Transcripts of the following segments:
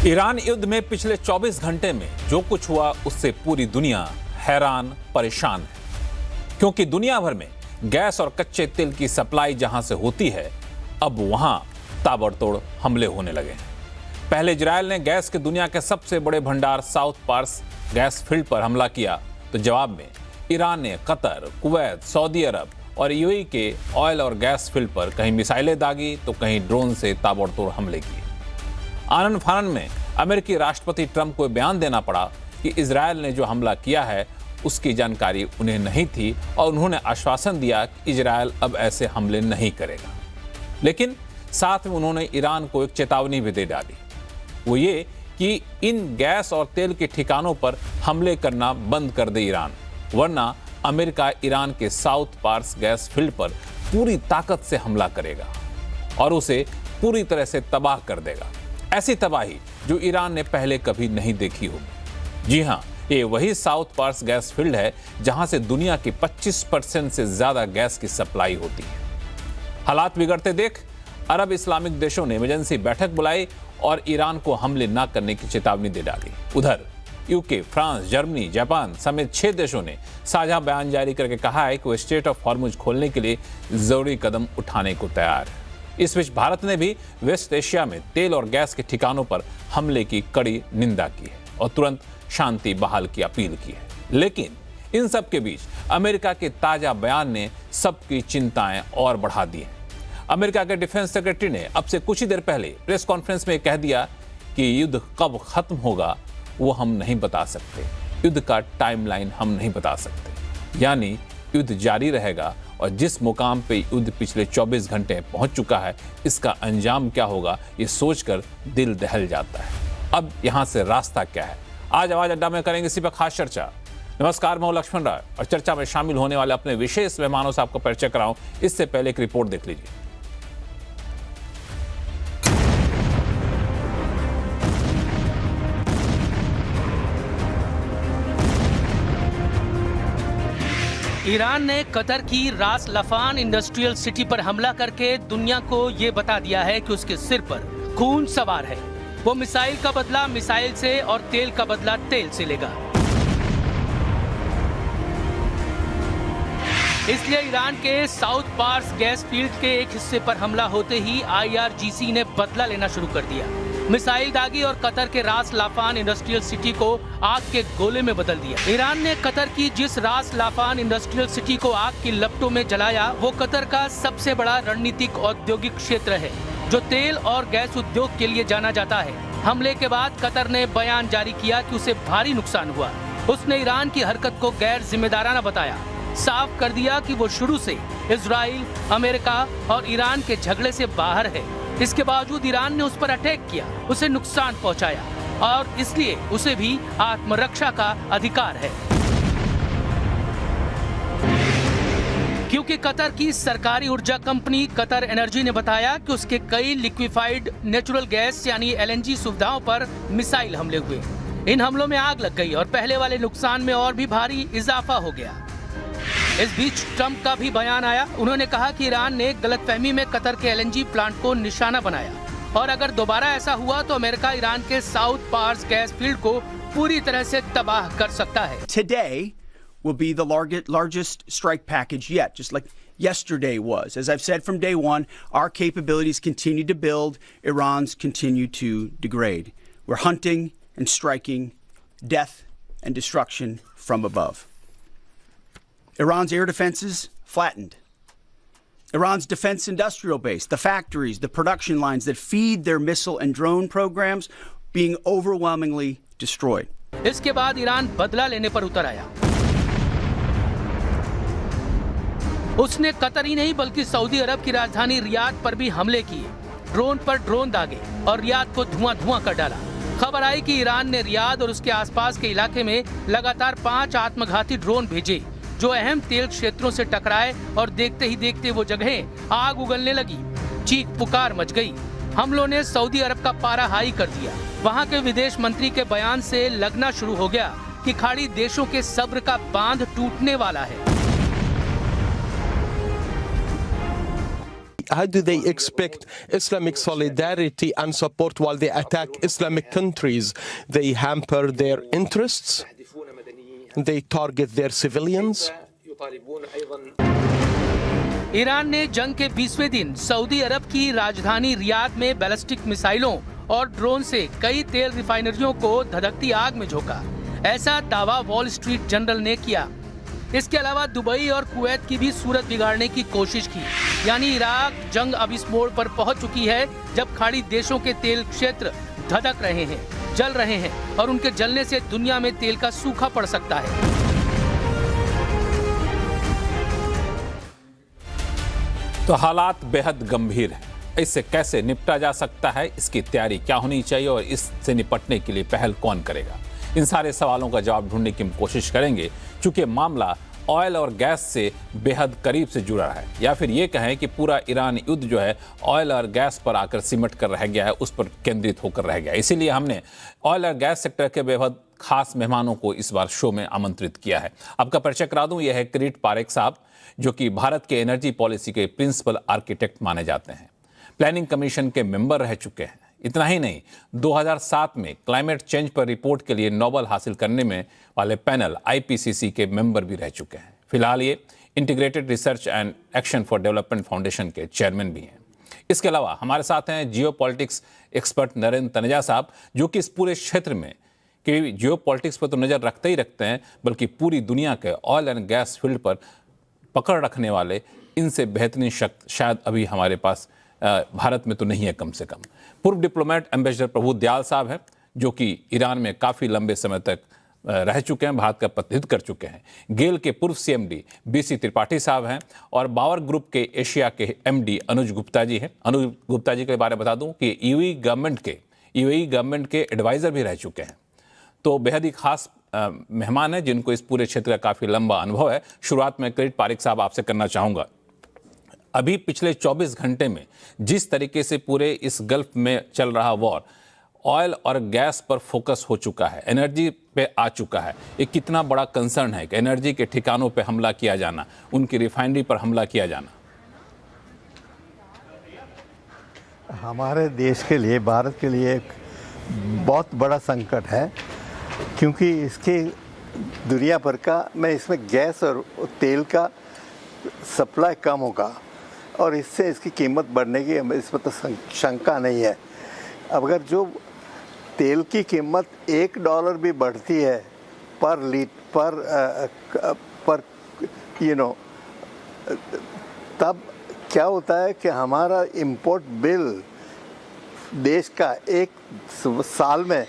Iran युद्ध में पिछले 24 घंटे में जो कुछ हुआ उससे पूरी दुनिया हैरान परेशान है, क्योंकि दुनिया भर में गैस और कच्चे तेल की सप्लाई जहां से होती है, अब वहां ताबड़तोड़ हमले होने लगे हैं। पहले इजरायल ने गैस के दुनिया के सबसे बड़े भंडार साउथ पार्स गैस फील्ड पर हमला किया, तो जवाब में ईरान ने कतर, कुवैत, सऊदी अरब और यूएई के ऑयल और गैस फील्ड पर कहीं मिसाइलें दागी तो कहीं ड्रोन से ताबड़तोड़ हमले किए। आनन फानन में अमेरिकी राष्ट्रपति ट्रंप को बयान देना पड़ा कि इजरायल ने जो हमला किया है उसकी जानकारी उन्हें नहीं थी और उन्होंने आश्वासन दिया कि इजरायल अब ऐसे हमले नहीं करेगा। लेकिन साथ में उन्होंने ईरान को एक चेतावनी भी दे डाली, वो ये कि इन गैस और तेल के ठिकानों पर हमले करना बंद कर दे ईरान, वरना अमेरिका ईरान के साउथ पार्स गैस फील्ड पर पूरी ताकत से हमला करेगा और उसे पूरी तरह से तबाह कर देगा। ऐसी तबाही जो ईरान ने पहले कभी नहीं देखी होगी। जी हां, ये वही साउथ पार्स गैस फील्ड है जहां से दुनिया की 25% से ज्यादा गैस की सप्लाई होती है। हालात बिगड़ते देख अरब इस्लामिक देशों ने इमरजेंसी बैठक बुलाई और ईरान को हमले न करने की चेतावनी दे डाली। उधर यूके, फ्रांस, जर्मनी, जापान समेत 6 देशों ने साझा बयान जारी करके कहा है कि वो स्ट्रेट ऑफ हॉर्मुज खोलने के लिए जरूरी कदम उठाने को तैयार है। इस बीच भारत ने भी वेस्ट एशिया में तेल और गैस के ठिकानों पर हमले की कड़ी निंदा की है और तुरंत शांति बहाल की अपील की है। लेकिन इन सब के बीच अमेरिका के ताजा बयान ने सबकी चिंताएं और बढ़ा दी हैं। अमेरिका के डिफेंस सेक्रेटरी ने अब से कुछ ही देर पहले प्रेस कॉन्फ्रेंस में कह दिया कि युद्ध कब खत्म होगा वो हम नहीं बता सकते, युद्ध का टाइमलाइन हम नहीं बता सकते। यानी युद्ध जारी रहेगा और जिस मुकाम पे युद्ध पिछले 24 घंटे पहुंच चुका है, इसका अंजाम क्या होगा ये सोचकर दिल दहल जाता है। अब यहां से रास्ता क्या है, आज आवाज अड्डा में करेंगे इसी पर खास चर्चा। नमस्कार, मैं लक्ष्मण राय और चर्चा में शामिल होने वाले अपने विशेष मेहमानों से आपको परिचय कराऊं, इससे पहले एक रिपोर्ट देख लीजिए। ईरान ने कतर की रास लफान इंडस्ट्रियल सिटी पर हमला करके दुनिया को ये बता दिया है कि उसके सिर पर खून सवार है। वो मिसाइल का बदला मिसाइल से और तेल का बदला तेल से लेगा। इसलिए ईरान के साउथ पार्स गैस फील्ड के एक हिस्से पर हमला होते ही IRGC ने बदला लेना शुरू कर दिया। मिसाइल दागी और कतर के रास लाफान इंडस्ट्रियल सिटी को आग के गोले में बदल दिया। ईरान ने कतर की जिस रास लाफान इंडस्ट्रियल सिटी को आग की लपटों में जलाया, वो कतर का सबसे बड़ा रणनीतिक औद्योगिक क्षेत्र है जो तेल और गैस उद्योग के लिए जाना जाता है। हमले के बाद कतर ने बयान जारी किया कि उसे भारी नुकसान हुआ। उसने ईरान की हरकत को गैर जिम्मेदाराना बताया, साफ कर दिया कि वो शुरू से इजराइल, अमेरिका और ईरान के झगड़े से बाहर है। इसके बावजूद ईरान ने उस पर अटैक किया, उसे नुकसान पहुंचाया और इसलिए उसे भी आत्मरक्षा का अधिकार है। क्योंकि कतर की सरकारी ऊर्जा कंपनी कतर एनर्जी ने बताया कि उसके कई लिक्विफाइड नेचुरल गैस यानी LNG सुविधाओं पर मिसाइल हमले हुए। इन हमलों में आग लग गई और पहले वाले नुकसान में और भी भारी इजाफा हो गया। इस बीच ट्रंप का भी बयान आया। उन्होंने कहा कि ईरान ने गलतफहमी में कतर के LNG प्लांट को निशाना बनाया और अगर दोबारा ऐसा हुआ तो अमेरिका ईरान के साउथ पार्स गैस फील्ड को पूरी तरह से तबाह कर सकता है। Today will be the largest strike package yet, just like yesterday was. As I've said from day one, our capabilities continue to build, Iran's continue to degrade. We're hunting and striking death and destruction from above. Iran's air defenses flattened. Iran's defense industrial base, the factories, the production lines that feed their missile and drone programs being overwhelmingly destroyed. इसके बाद Iran बदला लेने पर उतर आया। उसने Qatar ही नहीं बल्कि सऊदी अरब की राजधानी रियाद पर भी हमले किए, ड्रोन पर ड्रोन दागे और रियाद को धुआं कर डाला। खबर आई कि ईरान ने रियाद और उसके आसपास के इलाके में लगातार 5 आत्मघाती ड्रोन भेजे जो अहम तेल क्षेत्रों से टकराए और देखते ही देखते वो जगहें आग उगलने लगी। चीख पुकार मच गई। हमलों ने सऊदी अरब का पारा हाई कर दिया। वहां के विदेश मंत्री के बयान से लगना शुरू हो गया कि खाड़ी देशों के सब्र का बांध टूटने वाला है। do they expect Islamic solidarity and support while they attack Islamic countries? They hamper their interests. They target their civilians. Iran ने जंग के 20वें दिन सऊदी अरब की राजधानी रियाद में बैलिस्टिक मिसाइलों और ड्रोन से कई तेल रिफाइनरियों को धधकती आग में झोंका। ऐसा दावा वॉल स्ट्रीट जर्नल ने किया। इसके अलावा दुबई और कुवैत की भी सूरत बिगाड़ने की कोशिश की। यानी इराक जंग अब इस मोड़ पर पहुंच चुकी है जब खाड़ी देशों के तेल क्षेत्र धधक रहे हैं, जल रहे हैं और उनके जलने से दुनिया में तेल का सूखा पड़ सकता है। तो हालात बेहद गंभीर हैं। इससे कैसे निपटा जा सकता है, इसकी तैयारी क्या होनी चाहिए और इससे निपटने के लिए पहल कौन करेगा, इन सारे सवालों का जवाब ढूंढने की हम कोशिश करेंगे। चूंकि मामला ऑयल और गैस से बेहद करीब से जुड़ा है, या फिर ये कहें कि पूरा ईरान युद्ध जो है ऑयल और गैस पर आकर सिमट कर रह गया है, उस पर केंद्रित होकर रह गया। इसीलिए हमने ऑयल और गैस सेक्टर के बेहद खास मेहमानों को इस बार शो में आमंत्रित किया है। आपका परिचय करा दूं, यह है किरीट पारेख साहब, जो कि भारत के एनर्जी पॉलिसी के प्रिंसिपल आर्किटेक्ट माने जाते हैं। प्लानिंग कमीशन के मेंबर रह चुके हैं। इतना ही नहीं, 2007 में क्लाइमेट चेंज पर रिपोर्ट के लिए नोबेल हासिल करने में वाले पैनल IPCC के मेंबर भी रह चुके हैं। फिलहाल ये integrated research and action for development foundation के चेयरमैन भी हैं। इसके अलावा हमारे साथ हैं जियोपॉलिटिक्स एक्सपर्ट नरेंद्र तनेजा साहब, जो कि इस पूरे क्षेत्र में कि जियोपॉलिटिक्स पर तो नज़र रखते ही रखते हैं, बल्कि पूरी दुनिया के ऑयल एंड गैस फील्ड पर पकड़ रखने वाले इनसे बेहतरीन शख्स शायद अभी हमारे पास भारत में तो नहीं है कम से कम। पूर्व डिप्लोमेट एम्बेसडर प्रभु दयाल साहब हैं, जो कि ईरान में काफ़ी लंबे समय तक रह चुके हैं, भारत का प्रतिनिधित्व कर चुके हैं। गेल के पूर्व CMD BC त्रिपाठी साहब हैं और बावर ग्रुप के एशिया के MD अनुज गुप्ता जी हैं। अनुज गुप्ता जी के बारे में बता दूं कि UAE गवर्नमेंट के एडवाइज़र भी रह चुके हैं। तो बेहद ही खास मेहमान है जिनको इस पूरे क्षेत्र का काफ़ी लंबा अनुभव है। शुरुआत में किरीट पारेख साहब आपसे करना चाहूँगा, अभी पिछले 24 घंटे में जिस तरीके से पूरे इस गल्फ में चल रहा वॉर ऑयल और गैस पर फोकस हो चुका है, एनर्जी पे आ चुका है, ये कितना बड़ा कंसर्न है कि एनर्जी के ठिकानों पे हमला किया जाना, उनकी रिफाइनरी पर हमला किया जाना। हमारे देश के लिए, भारत के लिए एक बहुत बड़ा संकट है, क्योंकि इसके दुनिया भर का मैं इसमें गैस और तेल का सप्लाई कम होगा और इससे इसकी कीमत बढ़ने की इसमें तो शंका नहीं है। अगर जो तेल की कीमत $1 भी बढ़ती है पर तब क्या होता है कि हमारा इंपोर्ट बिल देश का एक साल में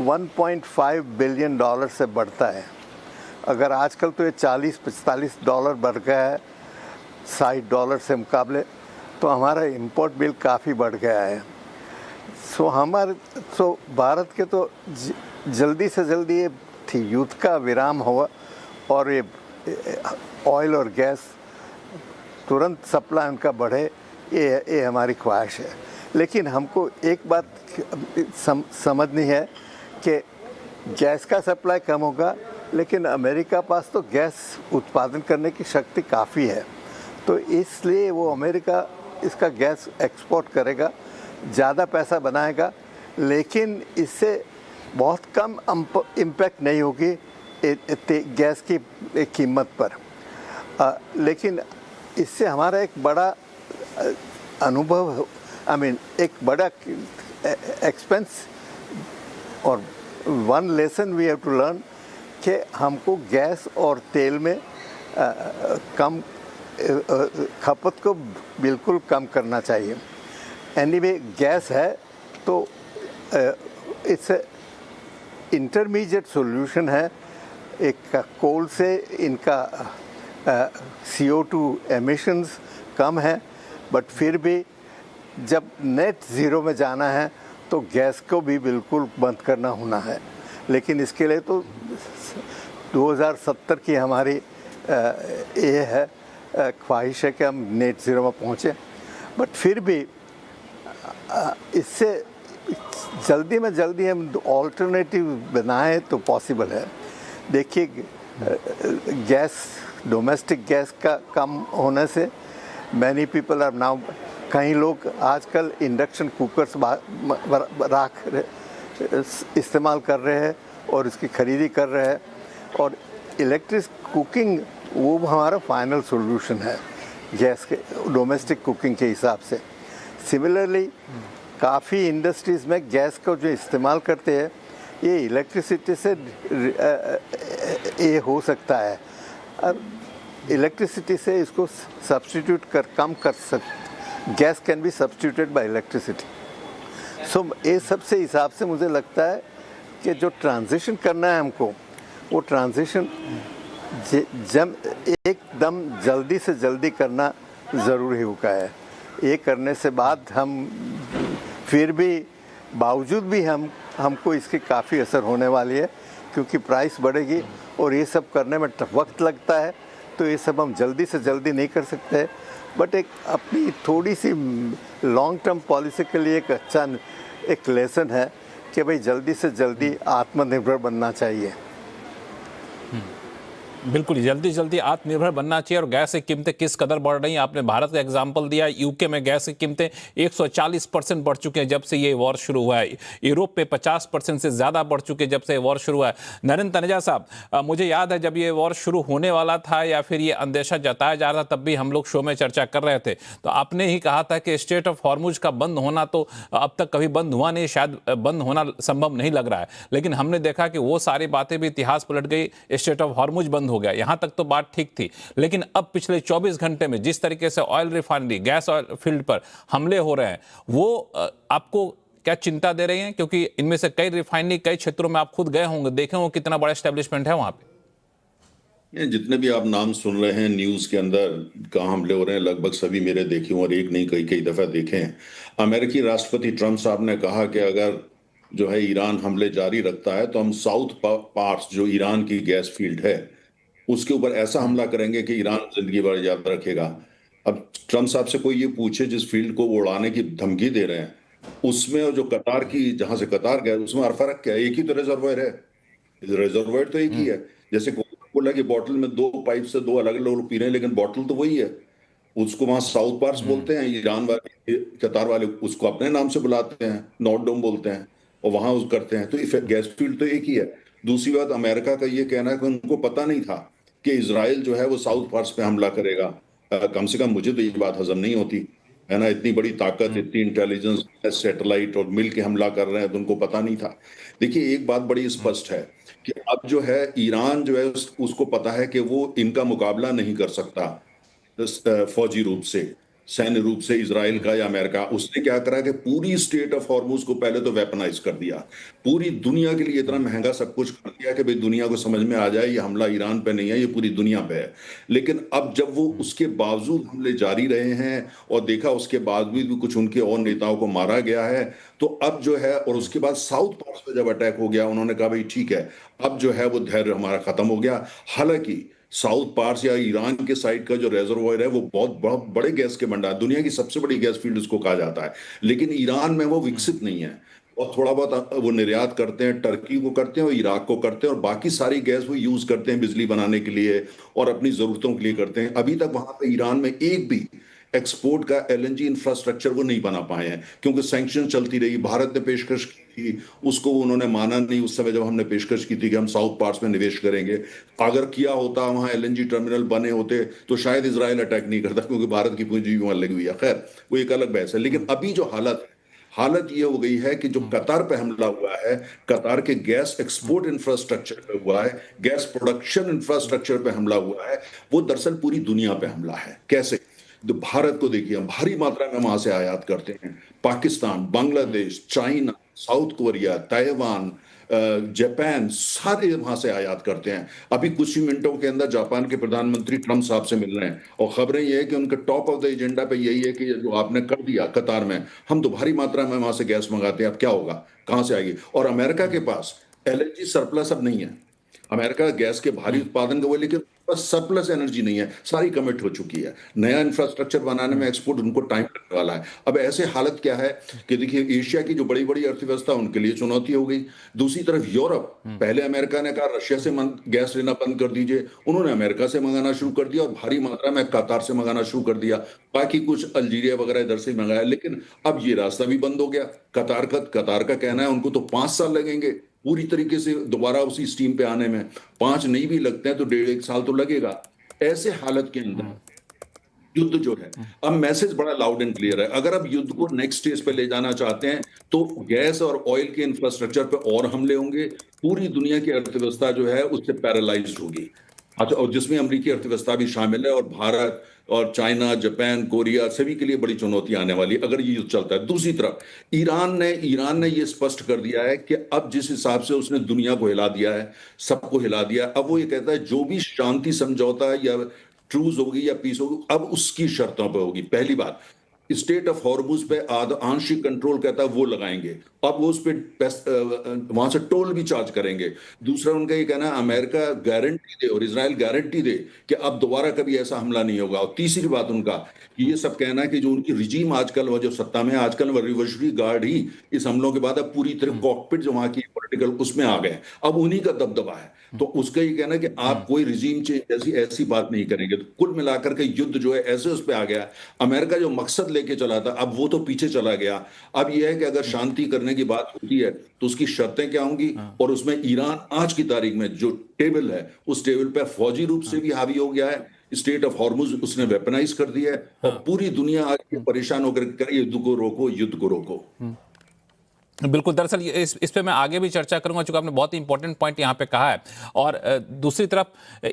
$1.5 बिलियन से बढ़ता है। अगर आजकल तो ये $40-45 बढ़ गया है $60 से मुकाबले, तो हमारा इंपोर्ट बिल काफ़ी बढ़ गया है। सो भारत के तो जल्दी से जल्दी ये युद्ध का विराम हुआ और ये ऑयल और गैस तुरंत सप्लाई उनका बढ़े, ये हमारी ख्वाहिश है। लेकिन हमको एक बात समझनी है कि गैस का सप्लाई कम होगा, लेकिन अमेरिका पास तो गैस उत्पादन करने की शक्ति काफ़ी है, तो इसलिए वो अमेरिका इसका गैस एक्सपोर्ट करेगा, ज़्यादा पैसा बनाएगा, लेकिन इससे बहुत कम इम्पैक्ट नहीं होगी गैस की कीमत पर। लेकिन इससे हमारा एक बड़ा अनुभव, एक बड़ा एक्सपेंस और one lesson we have to learn कि हमको गैस और तेल में कम खपत को बिल्कुल कम करना चाहिए। एनीवे गैस है तो इट्स इंटरमीडिएट सॉल्यूशन है। एक कोल से इनका CO2 एमिशंस कम है, बट फिर भी जब नेट ज़ीरो में जाना है तो गैस को भी बिल्कुल बंद करना होना है। लेकिन इसके लिए तो 2070 की हमारी ये है ख्वाहिश है कि हम नेट ज़ीरो में पहुँचें, बट फिर भी इससे जल्दी में जल्दी हम ऑल्टरनेटिव बनाएं तो पॉसिबल है। देखिए गैस, डोमेस्टिक गैस का कम होने से मैनी पीपल आर नाउ, कई लोग आजकल इंडक्शन कुकर्स इस्तेमाल कर रहे हैं और इसकी खरीदी कर रहे हैं, और इलेक्ट्रिक कुकिंग वो हमारा फाइनल सॉल्यूशन है गैस के डोमेस्टिक कुकिंग के हिसाब से। सिमिलरली काफ़ी इंडस्ट्रीज़ में गैस को जो इस्तेमाल करते हैं ये इलेक्ट्रिसिटी से ये हो सकता है, अब इलेक्ट्रिसिटी से इसको सब्स्टिट्यूट कम कर सकते, gas can be substituted by electricity. So ये सबसे हिसाब से मुझे लगता है कि जो ट्रांजिशन करना है हमको, वो ट्रांजिशन एकदम जल्दी से जल्दी करना ज़रूरी होगा है। ये करने से बाद हम फिर भी बावजूद भी हमको इसकी काफ़ी असर होने वाली है, क्योंकि प्राइस बढ़ेगी और ये सब करने में वक्त लगता है, तो ये सब हम जल्दी से जल्दी नहीं कर सकते। बट एक अपनी थोड़ी सी लॉन्ग टर्म पॉलिसी के लिए एक अच्छा एक लेसन है कि भाई जल्दी से जल्दी आत्मनिर्भर बनना चाहिए। बिल्कुल, जल्दी जल्दी आत्मनिर्भर बनना चाहिए। और गैस की कीमतें किस कदर बढ़ रही हैं, आपने भारत का एग्जाम्पल दिया। यूके में गैस की कीमतें 140% बढ़ चुके हैं जब से ये वॉर शुरू हुआ है। यूरोप पे 50% से ज़्यादा बढ़ चुके हैं जब से वॉर शुरू हुआ है। नरेंद्र तनेजा साहब, मुझे याद है जब ये वॉर शुरू होने वाला था या फिर ये अंदेशा जताया जा रहा था, तब भी हम लोग शो में चर्चा कर रहे थे, तो आपने ही कहा था कि स्ट्रेट ऑफ हॉर्मुज का बंद होना तो अब तक कभी बंद हुआ नहीं, शायद बंद होना संभव नहीं लग रहा है। लेकिन हमने देखा कि वो सारी बातें भी इतिहास पलट गई, स्ट्रेट ऑफ हॉर्मुज बंद हो गया। यहां तक तो बात ठीक थी, लेकिन अब पिछले 24 घंटे में जिस तरीके से oil refinery, gas oil field पर हमले हो रहे हैं, वो आपको क्या चिंता दे रही हैं? क्योंकि इनमें से कई रिफाइनरी कई क्षेत्रों में आप खुद गए होंगे, देखे होंगे कितना बड़ा एस्टेब्लिशमेंट है वहां पे। ये जितने भी आप नाम सुन रहे हैं न्यूज के अंदर कहाँ हमले हो रहे हैं, लगभग सभी मेरे देखे हुए और एक नहीं कई कई दफा देखे हैं। अमेरिकी राष्ट्रपति ट्रंप साहब ने कहा कि अगर जो है ईरान हमले जारी रखता है तो हम साउथ पार्स जो ईरान की गैस फील्ड है उसके ऊपर ऐसा हमला करेंगे कि ईरान जिंदगी भर याद रखेगा। अब ट्रंप साहब से कोई ये पूछे जिस फील्ड को वो उड़ाने की धमकी दे रहे हैं, उसमें और जो कतार की जहां से कतार गए उसमें फर्क क्या है? एक ही तो रिजर्वायर है, रिजर्वायर तो एक ही है। जैसे कोका-कोला की बोतल में 2 पाइप से 2 अलग अलग लोग पी रहे हैं, लेकिन बोतल तो वही है। उसको वहां साउथ पार्स बोलते हैं, ईरान वाले कतार वाले उसको अपने नाम से बुलाते हैं, नॉर्थ डोम बोलते हैं, और वहां उस करते हैं। तो गैस फील्ड तो एक ही है। दूसरी बात, अमेरिका का ये कहना है कि उनको पता नहीं था कि इजराइल जो है वो साउथ पार्स पे हमला करेगा। कम से कम मुझे तो ये बात हजम नहीं होती है ना, इतनी बड़ी ताकत, इतनी इंटेलिजेंस, सैटेलाइट और मिल के हमला कर रहे हैं, तो उनको पता नहीं था। देखिए, एक बात बड़ी स्पष्ट है कि अब जो है ईरान जो है उसको पता है कि वो इनका मुकाबला नहीं कर सकता फौजी रूप से, सैन्य रूप से इजराइल का या अमेरिका। उसने क्या करा कि पूरी स्टेट ऑफ हॉर्मुज को पहले तो वेपनाइज कर दिया, पूरी दुनिया के लिए इतना महंगा सब कुछ कर दिया कि भाई दुनिया को समझ में आ जाए ये हमला ईरान पे नहीं है, ये पूरी दुनिया पे है। लेकिन अब जब वो उसके बावजूद हमले जारी रहे हैं और देखा उसके बावजूद भी कुछ उनके और नेताओं को मारा गया है, तो अब जो है, और उसके बाद साउथ पार्स पे जब अटैक हो गया, उन्होंने कहा भाई ठीक है, अब जो है वो धैर्य हमारा खत्म हो गया। हालांकि साउथ पार्स या ईरान के साइड का जो रिजर्वायर है वो बहुत बड़े गैस के भंडार, दुनिया की सबसे बड़ी गैस फील्ड उसको कहा जाता है, लेकिन ईरान में वो विकसित नहीं है। और थोड़ा बहुत वो निर्यात करते हैं, टर्की को करते हैं और इराक को करते हैं, और बाकी सारी गैस वो यूज करते हैं बिजली बनाने के लिए और अपनी जरूरतों के लिए करते हैं। अभी तक वहां पे ईरान में एक भी एक्सपोर्ट का एलएनजी इंफ्रास्ट्रक्चर वो नहीं बना पाए हैं, क्योंकि सैंक्शन चलती रही। भारत ने पेशकश की थी, उसको उन्होंने माना नहीं उस समय जब हमने पेशकश की थी कि हम साउथ पार्स में निवेश करेंगे। अगर किया होता, वहां एलएनजी टर्मिनल बने होते, तो शायद इजराइल अटैक नहीं करता, क्योंकि भारत की पूंजी वहां लगी हुई है। खैर, वो एक अलग बहस है। लेकिन अभी जो हालत ये हो गई है कि जो कतार पे हमला हुआ है, कतार के गैस एक्सपोर्ट इंफ्रास्ट्रक्चर पे हुआ है, गैस प्रोडक्शन इंफ्रास्ट्रक्चर पे हमला हुआ है, वो दरअसल पूरी दुनिया पे हमला है। कैसे? तो भारत को देखिए, हम भारी मात्रा में वहां से आयात करते हैं। Pakistan, Bangladesh, China, south Korea, Taiwan, Japan, सारे वहां से आयात करते हैं। अभी कुछ ही मिनटों के अंदर जापान के प्रधानमंत्री ट्रंप साहब से मिल रहे हैं, और खबरें ये है कि उनके टॉप ऑफ द एजेंडा पे यही है कि जो आपने कर दिया कतार में, हम तो भारी मात्रा में वहां से गैस मंगाते हैं, अब क्या होगा, कहां से आएगी? और अमेरिका के पास एलएनजी सरप्लस अब नहीं है। अमेरिका गैस के भारी उत्पादन का वो, लेकिन पास सरप्लस एनर्जी नहीं है, सारी कमिट हो चुकी है। नया इंफ्रास्ट्रक्चर बनाने में एक्सपोर्ट उनको टाइम लगने वाला है। अब ऐसे हालत क्या है कि देखिए एशिया की जो बड़ी बड़ी अर्थव्यवस्था उनके लिए चुनौती हो गई। दूसरी तरफ यूरोप, पहले अमेरिका ने कहा रशिया से गैस लेना बंद कर दीजिए, उन्होंने अमेरिका से मंगाना शुरू कर दिया और भारी मात्रा में कतार से मंगाना शुरू कर दिया, बाकी कुछ अल्जीरिया वगैरह इधर से मंगाया, लेकिन अब ये रास्ता भी बंद हो गया। कतार का कहना है उनको तो 5 साल लगेंगे पूरी तरीके से दोबारा उसी स्टीम पे आने में। 5 नहीं भी लगते हैं तो 1.5 साल तो लगेगा। ऐसे हालत के अंदर युद्ध जो है, अब मैसेज बड़ा लाउड एंड क्लियर है, अगर अब युद्ध को नेक्स्ट स्टेज पे ले जाना चाहते हैं तो गैस और ऑयल के इंफ्रास्ट्रक्चर पे और हमले होंगे, पूरी दुनिया की अर्थव्यवस्था जो है उससे पैरालाइज्ड होगी। अच्छा, और जिसमें अमेरिकी अर्थव्यवस्था भी शामिल है, और भारत और चाइना, जापान, कोरिया सभी के लिए बड़ी चुनौती आने वाली अगर ये युद्ध चलता है। दूसरी तरफ ईरान ने ये स्पष्ट कर दिया है कि अब जिस हिसाब से उसने दुनिया को हिला दिया है, सबको हिला दिया, अब वो ये कहता है जो भी शांति समझौता या ट्रूज होगी या पीस होगी अब उसकी शर्तों पर होगी। पहली बात, स्टेट ऑफ हॉर्मुज पे आंशिक कंट्रोल कहता है वो लगाएंगे, अब वो उस पर वहां से टोल भी चार्ज करेंगे। दूसरा उनका ये कहना है अमेरिका गारंटी दे और इजराइल गारंटी दे कि अब दोबारा कभी ऐसा हमला नहीं होगा। और तीसरी बात उनका ये सब कहना है कि जो उनकी रिजीम आजकल वो जो सत्ता में आजकल वो रिवोल्यूशनरी गार्ड ही इस हमलों के बाद अब पूरी तरह कॉकपिट जो वहां की पॉलिटिकल उसमें आ गए, अब उन्हीं का दबदबा है। तो उसका ये कहना है कि आप कोई रिजीम चेंज ऐसी बात नहीं करेंगे। तो कुल मिलाकर के युद्ध जो है ऐसे उस पर आ गया। अमेरिका जो मकसद लेके चला था अब वो तो पीछे चला गया। अब यह है कि अगर शांति करने की बात होती है तो उसकी शर्तें क्या होंगी, और उसमें ईरान आज की तारीख में जो टेबल है उस टेबल पर फौजी रूप से भी हावी हो गया है। स्टेट ऑफ हॉर्मुज उसने वेपनाइज कर दिया है और पूरी दुनिया आज परेशान होकर युद्ध को रोको, युद्ध को रोको। बिल्कुल, दरअसल इस पे मैं आगे भी चर्चा करूंगा चूंकि आपने बहुत ही इंपॉर्टेंट पॉइंट यहाँ पे कहा है। और दूसरी तरफ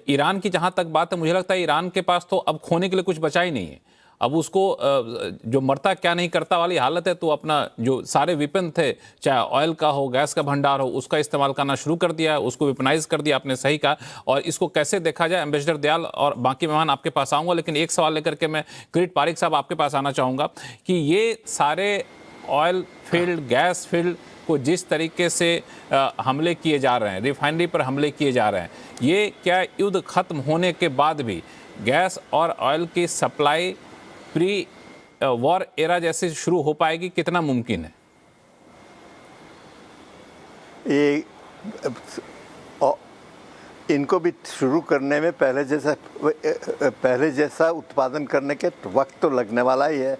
ईरान की जहां तक बात है, मुझे लगता है ईरान के पास तो अब खोने के लिए कुछ बचा ही नहीं है। अब उसको जो मरता क्या नहीं करता वाली हालत है, तो अपना जो सारे वेपन थे, चाहे ऑयल का हो, गैस का भंडार हो, उसका इस्तेमाल करना शुरू कर दिया, उसको वेपनाइज कर दिया, आपने सही कहा। और इसको कैसे देखा जाए, एम्बेसडर दयाल और बाकी मेहमान आपके पास आऊँगा, लेकिन एक सवाल लेकर के मैं किरीट पारिक साहब आपके पास आना चाहूँगा कि ये सारे ऑयल फील्ड, गैस फील्ड को जिस तरीके से हमले किए जा रहे हैं, रिफाइनरी पर हमले किए जा रहे हैं, ये क्या युद्ध खत्म होने के बाद भी गैस और ऑयल की सप्लाई प्री वॉर एरा जैसे शुरू हो पाएगी? कितना मुमकिन है? ये इनको भी शुरू करने में पहले जैसा उत्पादन करने के वक्त तो लगने वाला ही है,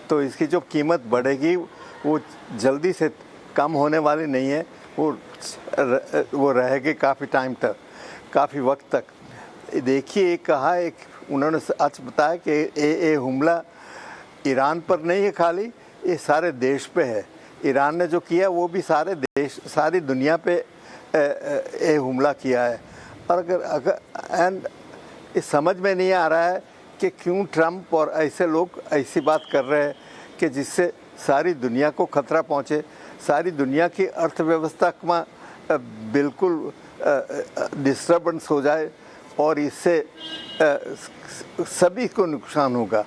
तो इसकी जो कीमत बढ़ेगी वो जल्दी से कम होने वाली नहीं है, वो रहेगी काफ़ी टाइम तक, काफ़ी वक्त तक। देखिए कहा एक उन्होंने आज बताया कि ये हमला ईरान पर नहीं है खाली, ये सारे देश पे है। ईरान ने जो किया वो भी सारे देश, सारी दुनिया पे ये हमला किया है। और अगर एंड ये समझ में नहीं आ रहा है कि क्यों ट्रम्प और ऐसे लोग ऐसी बात कर रहे हैं कि जिससे सारी दुनिया को खतरा पहुंचे, सारी दुनिया की अर्थव्यवस्था में बिल्कुल डिस्टर्बेंस हो जाए और इससे सभी को नुकसान होगा।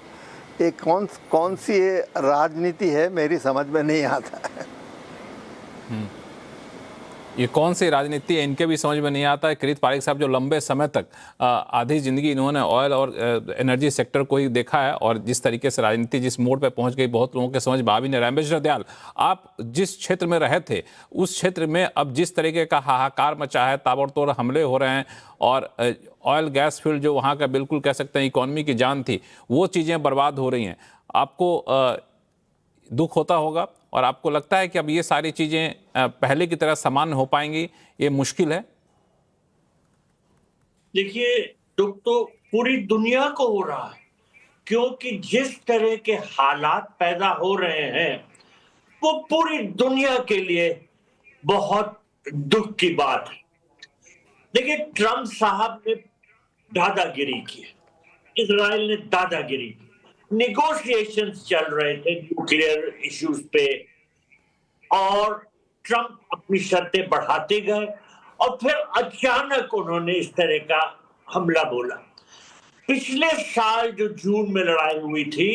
ये कौन सी ये राजनीति है, मेरी समझ में नहीं आता है। ये कौन सी राजनीति है, इनके भी समझ में नहीं आता है। किरीट पारिक साहब जो लंबे समय तक आधी जिंदगी इन्होंने ऑयल और एनर्जी सेक्टर को ही देखा है, और जिस तरीके से राजनीति जिस मोड़ पे पहुंच गई बहुत लोगों के समझ में आ भी नहीं रहा। एम्बेसडर दयाल, आप जिस क्षेत्र में रहे थे उस क्षेत्र में अब जिस तरीके का हाहाकार मचा है, ताबड़तोड़ हमले हो रहे हैं, और ऑयल गैस फील्ड जो वहाँ का बिल्कुल कह सकते हैं इकॉनमी की जान थी, वो चीज़ें बर्बाद हो रही हैं, आपको दुख होता होगा? और आपको लगता है कि अब ये सारी चीजें पहले की तरह सामान्य हो पाएंगी? ये मुश्किल है। देखिए, दुख तो पूरी दुनिया को हो रहा है, क्योंकि जिस तरह के हालात पैदा हो रहे हैं वो पूरी दुनिया के लिए बहुत दुख की बात है। देखिए, ट्रम्प साहब ने दादागिरी की, इजराइल ने दादागिरी की, नेगोशिएशंस चल रहे थे न्यूक्लियर इश्यूज पे, और ट्रम्प अपनी शर्तें बढ़ाते गए और फिर अचानक उन्होंने इस तरह का हमला बोला। पिछले साल जो जून में लड़ाई हुई थी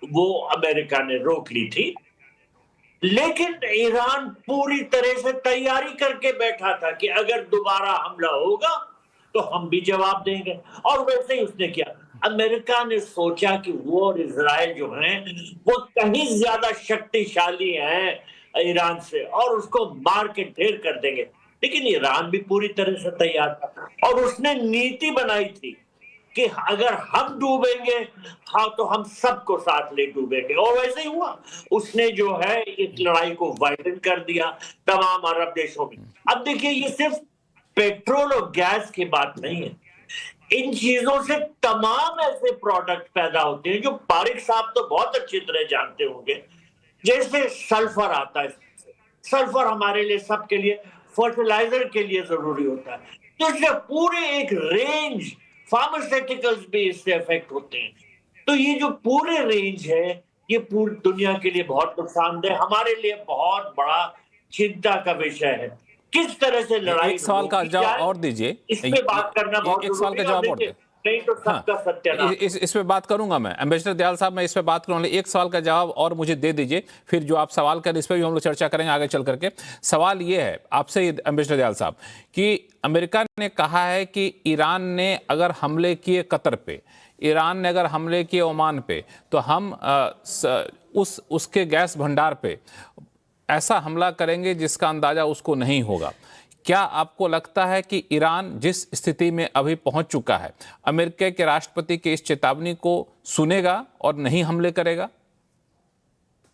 वो अमेरिका ने रोक ली थी, लेकिन ईरान पूरी तरह से तैयारी करके बैठा था कि अगर दोबारा हमला होगा तो हम भी जवाब देंगे। और वैसे ही उसने किया। अमेरिका ने सोचा कि वो और इजराइल जो हैं वो कहीं ज्यादा शक्तिशाली हैं ईरान से और उसको मार के ढेर कर देंगे, लेकिन ईरान भी पूरी तरह से तैयार था और उसने नीति बनाई थी कि अगर हम डूबेंगे हाँ तो हम सबको साथ ले डूबेंगे, और वैसे ही हुआ। उसने जो है इस लड़ाई को वाइडन कर दिया तमाम अरब देशों में। अब देखिए, ये सिर्फ पेट्रोल और गैस की बात नहीं है, इन चीजों से तमाम ऐसे प्रोडक्ट पैदा होते हैं जो पारिक साहब तो बहुत अच्छी तरह जानते होंगे। जैसे सल्फर आता है, सल्फर हमारे लिए, सबके लिए, फर्टिलाइजर के लिए जरूरी होता है। तो इससे पूरे एक रेंज, फार्मास्यूटिकल्स भी इससे अफेक्ट होते हैं। तो ये जो पूरे रेंज है ये पूरी दुनिया के लिए बहुत नुकसानदेह, हमारे लिए बहुत बड़ा चिंता का विषय है। किस तरह से लड़ाई, एक सवाल का जवाब और दीजिए, इस पे बात करना बहुत एक सवाल का जरूरी है। जवाब और देखिए, नहीं तो सबका सत्यानाश। इस पे बात करूंगा मैं, एम्बेसडर दयाल साहब, मैं इस पे बात करूंगा। एक सवाल का जवाब और मुझे दे दीजिए, फिर जो आप सवाल करें इस पे भी हम लोग चर्चा करेंगे आगे चल करके। सवाल ये है आपसे एम्बेसडर दयाल साहब कि अमेरिका ने कहा है कि ईरान ने अगर हमले किए कतर पे, ईरान ने अगर हमले किए ओमान पे, तो हम उसके गैस भंडार पे ऐसा हमला करेंगे जिसका अंदाजा उसको नहीं होगा। क्या आपको लगता है कि ईरान जिस स्थिति में अभी पहुंच चुका है, अमेरिका के राष्ट्रपति की इस चेतावनी को सुनेगा और नहीं हमले करेगा?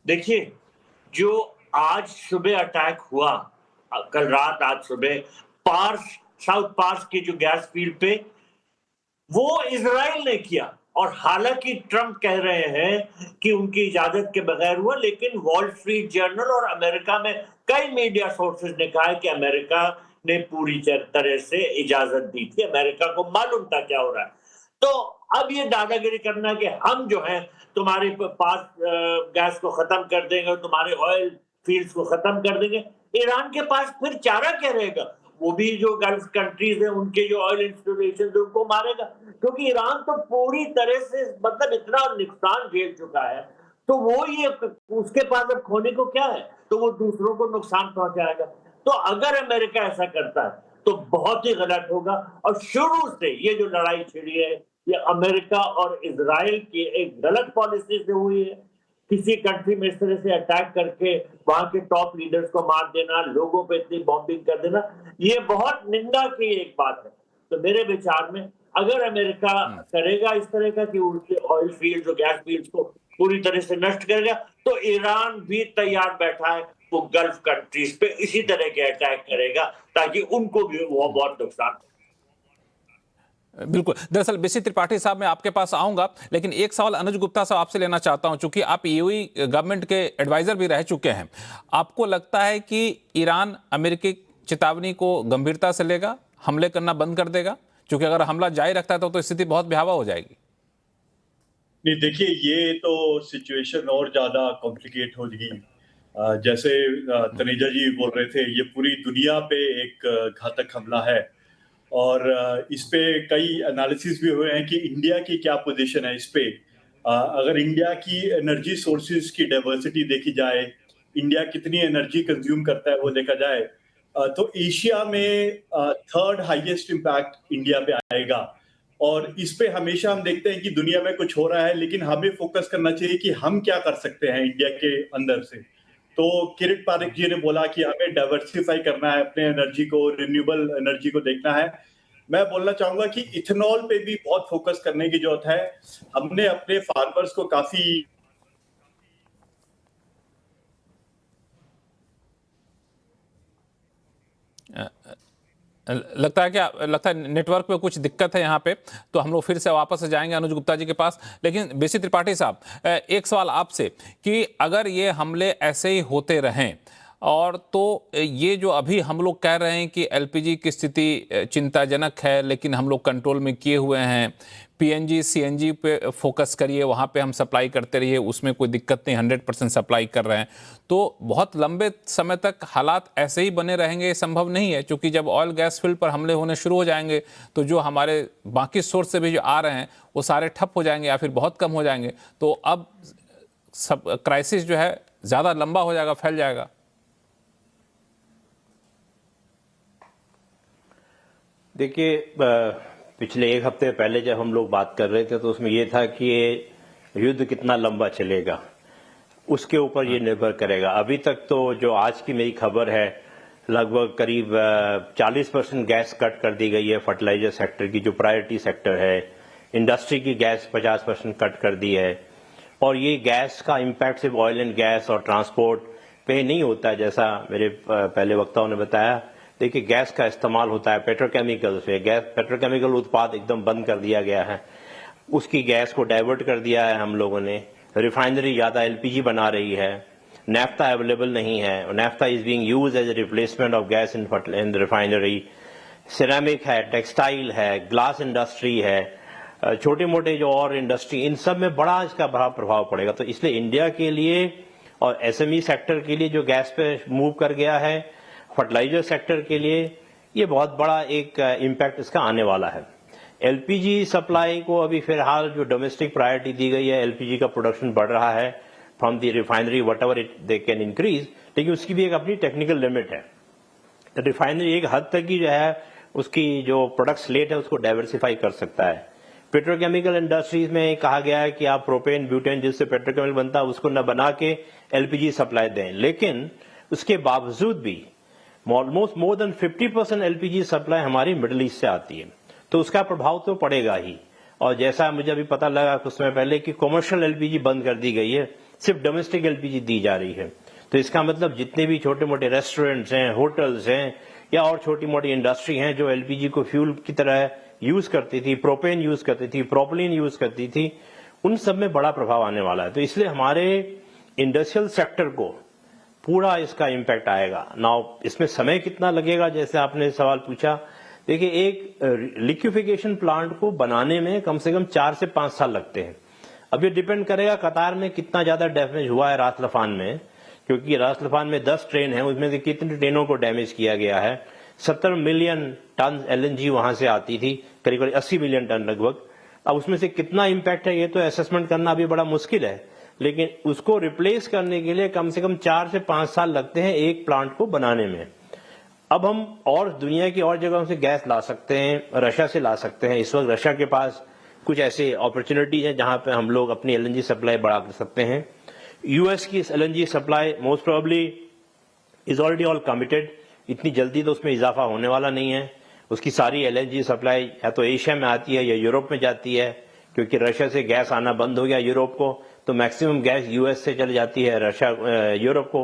देखिए, जो आज सुबह अटैक हुआ, कल रात आज सुबह पार्स, साउथ पार्स के जो गैस फील्ड पे, वो इजराइल ने किया। और हालांकि ट्रंप कह रहे हैं कि उनकी इजाजत के बगैर हुआ, लेकिन वॉल स्ट्रीट जर्नल और अमेरिका में कई मीडिया सोर्सेज ने कहा है कि अमेरिका ने पूरी तरह से इजाजत दी थी, अमेरिका को मालूम था क्या हो रहा है। तो अब ये दादागिरी करना कि हम जो है तुम्हारे पास गैस को खत्म कर देंगे, तुम्हारे ऑयल फील्ड्स को खत्म कर देंगे, ईरान के पास फिर चारा क्या रहेगा? वो भी जो गल्फ कंट्रीज है उनके जो ऑयल इंस्टॉलेशन है उनको मारेगा, क्योंकि ईरान तो पूरी तरह से मतलब इतना नुकसान झेल चुका है। तो वो ये उसके पास अब खोने को क्या है, तो वो दूसरों को नुकसान पहुंचाएगा। तो अगर अमेरिका ऐसा करता है तो बहुत ही गलत होगा। और शुरू से ये जो लड़ाई छिड़ी है ये अमेरिका और इजराइल की एक गलत पॉलिसी से हुई है। किसी कंट्री में इस तरह से अटैक करके वहां के टॉप लीडर्स को मार देना, लोगों पे इतनी बॉम्बिंग कर देना, ये बहुत निंदा की एक बात है। तो मेरे विचार में अगर अमेरिका करेगा इस तरह का कि उनके ऑयल फील्ड और गैस फील्ड को पूरी तरह से नष्ट करेगा, तो ईरान भी तैयार बैठा है, वो गल्फ कंट्रीज पे इसी तरह के अटैक करेगा ताकि उनको भी वो बहुत नुकसान। बिल्कुल। दरअसल बीसी त्रिपाठी साहब, मैं आपके पास आऊंगा, लेकिन एक सवाल अनुज गुप्ता साहब आपसे लेना चाहता हूं, चूंकि आप यूएई गवर्नमेंट के एडवाइजर भी रह चुके हैं। आपको लगता है कि ईरान अमेरिकी चेतावनी को गंभीरता से लेगा, हमले करना बंद कर देगा? क्योंकि अगर हमला जारी रखता है तो स्थिति बहुत भयावह हो जाएगी। नहीं, देखिए, ये तो सिचुएशन और ज्यादा कॉम्प्लिकेट हो जाएगी। जैसे तनेजा जी बोल रहे थे, ये पूरी दुनिया पे एक घातक हमला है और इस पे कई एनालिसिस भी हुए हैं कि इंडिया की क्या पोजीशन है इस पे। अगर इंडिया की एनर्जी सोर्सेज की डाइवर्सिटी देखी जाए, इंडिया कितनी एनर्जी कंज्यूम करता है वो देखा जाए, तो एशिया में थर्ड हाईएस्ट इम्पैक्ट इंडिया पे आएगा। और इस पे हमेशा हम देखते हैं कि दुनिया में कुछ हो रहा है, लेकिन हमें फोकस करना चाहिए कि हम क्या कर सकते हैं इंडिया के अंदर से। तो किरीट पारिक जी ने बोला कि हमें डाइवर्सिफाई करना है अपने एनर्जी को, रिन्यूएबल एनर्जी को देखना है। मैं बोलना चाहूंगा कि इथेनॉल पे भी बहुत फोकस करने की जरूरत है। हमने अपने फार्मर्स को काफी लगता है नेटवर्क पे कुछ दिक्कत है यहाँ पे, तो हम लोग फिर से वापस जाएंगे अनुज गुप्ता जी के पास। लेकिन बीसी त्रिपाठी साहब, एक सवाल आपसे कि अगर ये हमले ऐसे ही होते रहें और तो ये जो अभी हम लोग कह रहे हैं कि एलपीजी की स्थिति चिंताजनक है, लेकिन हम लोग कंट्रोल में किए हुए हैं, पीएनजी सीएनजी पे फोकस करिए, वहाँ पे हम सप्लाई करते रहिए, उसमें कोई दिक्कत नहीं, 100% सप्लाई कर रहे हैं, तो बहुत लंबे समय तक हालात ऐसे ही बने रहेंगे? ये संभव नहीं है, क्योंकि जब ऑयल गैस फील्ड पर हमले होने शुरू हो जाएंगे तो जो हमारे बाकी सोर्स से भी जो आ रहे हैं वो सारे ठप हो जाएंगे या फिर बहुत कम हो जाएंगे। तो अब सब क्राइसिस जो है ज़्यादा लंबा हो जाएगा, फैल जाएगा। देखिए, पिछले एक हफ्ते पहले जब हम लोग बात कर रहे थे तो उसमें ये था कि ये युद्ध कितना लंबा चलेगा, उसके ऊपर ये निर्भर करेगा। अभी तक तो जो आज की मेरी खबर है, लगभग करीब 40% गैस कट कर दी गई है फर्टिलाइजर सेक्टर की, जो प्रायोरिटी सेक्टर है। इंडस्ट्री की गैस 50% कट कर दी है। और ये गैस का इम्पैक्ट सिर्फ ऑयल एंड गैस और ट्रांसपोर्ट पे नहीं होता है, जैसा मेरे पहले वक्ताओं ने बताया। देखिए, गैस का इस्तेमाल होता है पेट्रोकेमिकल्स पे। गैस पेट्रोकेमिकल उत्पाद एकदम बंद कर दिया गया है, उसकी गैस को डाइवर्ट कर दिया है हम लोगों ने। रिफाइनरी ज़्यादा एलपीजी बना रही है, नैफ्ता अवेलेबल नहीं है। Naphtha is being used as a replacement of gas in refinery. Ceramic है, टेक्सटाइल है, ग्लास इंडस्ट्री है, छोटे मोटे जो और इंडस्ट्री, इन सब में बड़ा इसका बड़ा प्रभाव पड़ेगा। तो इसलिए इंडिया के लिए और एसएमई सेक्टर के लिए जो गैस पे मूव कर गया है, फर्टिलाइजर सेक्टर के लिए ये बहुत बड़ा एक इम्पैक्ट इसका आने वाला है। एलपीजी सप्लाई को अभी फिलहाल जो डोमेस्टिक प्रायोरिटी दी गई है, एलपीजी का प्रोडक्शन बढ़ रहा है from the refinery what ever it they can increase, लेकिन उसकी भी एक अपनी टेक्निकल लिमिट है। तो रिफाइनरी एक हद तक ही जो है उसकी जो प्रोडक्ट स्लेट है उसको डाइवर्सिफाई कर सकता है। पेट्रोकेमिकल इंडस्ट्रीज में कहा गया है कि आप प्रोपेन ब्यूटेन जिससे पेट्रोकेमिकल बनता है उसको न बना के एलपीजी सप्लाई दें, लेकिन उसके बावजूद भी almost more than 50% LPG supply हमारी मिडिल ईस्ट से आती है, तो उसका प्रभाव तो पड़ेगा ही। और जैसा मुझे अभी पता लगा कुछ समय पहले कि कमर्शियल एलपीजी बंद कर दी गई है, सिर्फ डोमेस्टिक एलपीजी दी जा रही है। तो इसका मतलब जितने भी छोटे मोटे रेस्टोरेंट्स हैं, होटल्स हैं या और छोटी मोटी इंडस्ट्री हैं जो एलपीजी को फ्यूल की तरह यूज करती थी, प्रोपेन यूज करती थी, प्रोपलीन यूज करती थी, उन सब में बड़ा प्रभाव आने वाला है। तो इसलिए हमारे इंडस्ट्रियल सेक्टर को पूरा इसका इम्पैक्ट आएगा। नाउ इसमें समय कितना लगेगा, जैसे आपने सवाल पूछा, देखिए एक लिक्विफिकेशन प्लांट को बनाने में कम से कम 4 से 5 साल लगते हैं। अब ये डिपेंड करेगा कतार में कितना ज्यादा डैमेज हुआ है रास लफान में, क्योंकि रास लफान में 10 ट्रेन है, उसमें से कितनी ट्रेनों को डैमेज किया गया है। 70 मिलियन टन एलएनजी वहां से आती थी, करीब करीब 80 मिलियन टन लगभग। अब उसमें से कितना इम्पैक्ट है ये तो असेसमेंट करना अभी बड़ा मुश्किल है, लेकिन उसको रिप्लेस करने के लिए कम से कम 4 से 5 साल लगते हैं एक प्लांट को बनाने में। अब हम और दुनिया की और जगहों से गैस ला सकते हैं, रशिया से ला सकते हैं। इस वक्त रशिया के पास कुछ ऐसे अपॉर्चुनिटीज हैं जहां पे हम लोग अपनी एलएनजी सप्लाई बढ़ा कर सकते हैं। यूएस की LNG supply most probably is already all committed, इतनी जल्दी तो उसमें इजाफा होने वाला नहीं है। उसकी सारी एलएनजी सप्लाई या तो एशिया में आती है या यूरोप में जाती है, क्योंकि रशिया से गैस आना बंद हो गया यूरोप को, तो मैक्सिमम गैस यूएस से चली जाती है यूरोप को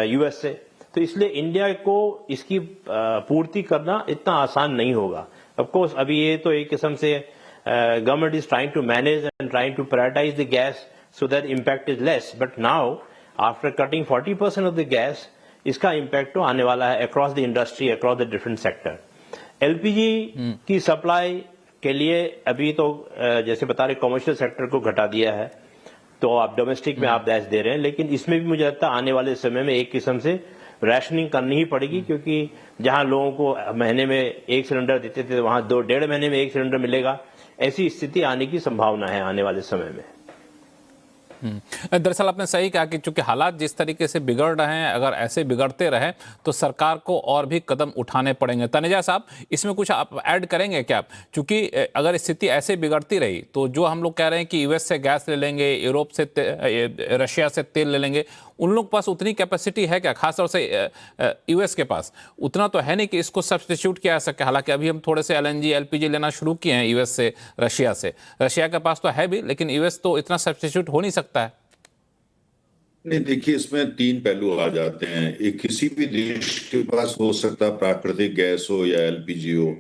यूएस से। तो इसलिए इंडिया को इसकी पूर्ति करना इतना आसान नहीं होगा। ऑफ कोर्स अभी ये तो एक किस्म से government is trying to manage and trying to prioritise the gas so that impact is less, but now after cutting 40% of the gas, इसका इम्पैक्ट तो आने वाला है across the industry, across the different sector. LPG की supply के लिए अभी तो जैसे बता रहे कमर्शियल सेक्टर को घटा दिया है, तो आप डोमेस्टिक में आप गैस दे रहे हैं, लेकिन इसमें भी मुझे लगता है आने वाले समय में एक किस्म से रैशनिंग करनी ही पड़ेगी, क्योंकि जहां लोगों को महीने में 1 सिलेंडर देते थे वहां 2-1.5 महीने में 1 सिलेंडर मिलेगा। ऐसी स्थिति आने की संभावना है आने वाले समय में। दरअसल आपने सही कहा कि चूंकि हालात जिस तरीके से बिगड़ रहे हैं, अगर ऐसे बिगड़ते रहे तो सरकार को और भी कदम उठाने पड़ेंगे। तनेजा साहब, इसमें कुछ आप ऐड करेंगे क्या? चूंकि अगर स्थिति ऐसे बिगड़ती रही तो जो हम लोग कह रहे हैं कि यूएस से गैस ले लेंगे, यूरोप से रशिया से तेल ले लेंगे, उन लोग पास उतनी कैपेसिटी है क्या? खासतौर से यूएस के पास उतना तो है नहीं कि इसको सब्स्टिट्यूट किया जा सके। हालांकि अभी हम थोड़े से एलएनजी एलपीजी लेना शुरू किए हैं यूएस से, रशिया से। रशिया के पास तो है भी, लेकिन यूएस तो इतना सब्स्टिट्यूट हो नहीं सकता है। नहीं, देखिए इसमें 3 पहलू आ जाते हैं। एक किसी भी देश के पास हो सकता है प्राकृतिक गैस हो या एलपीजी हो,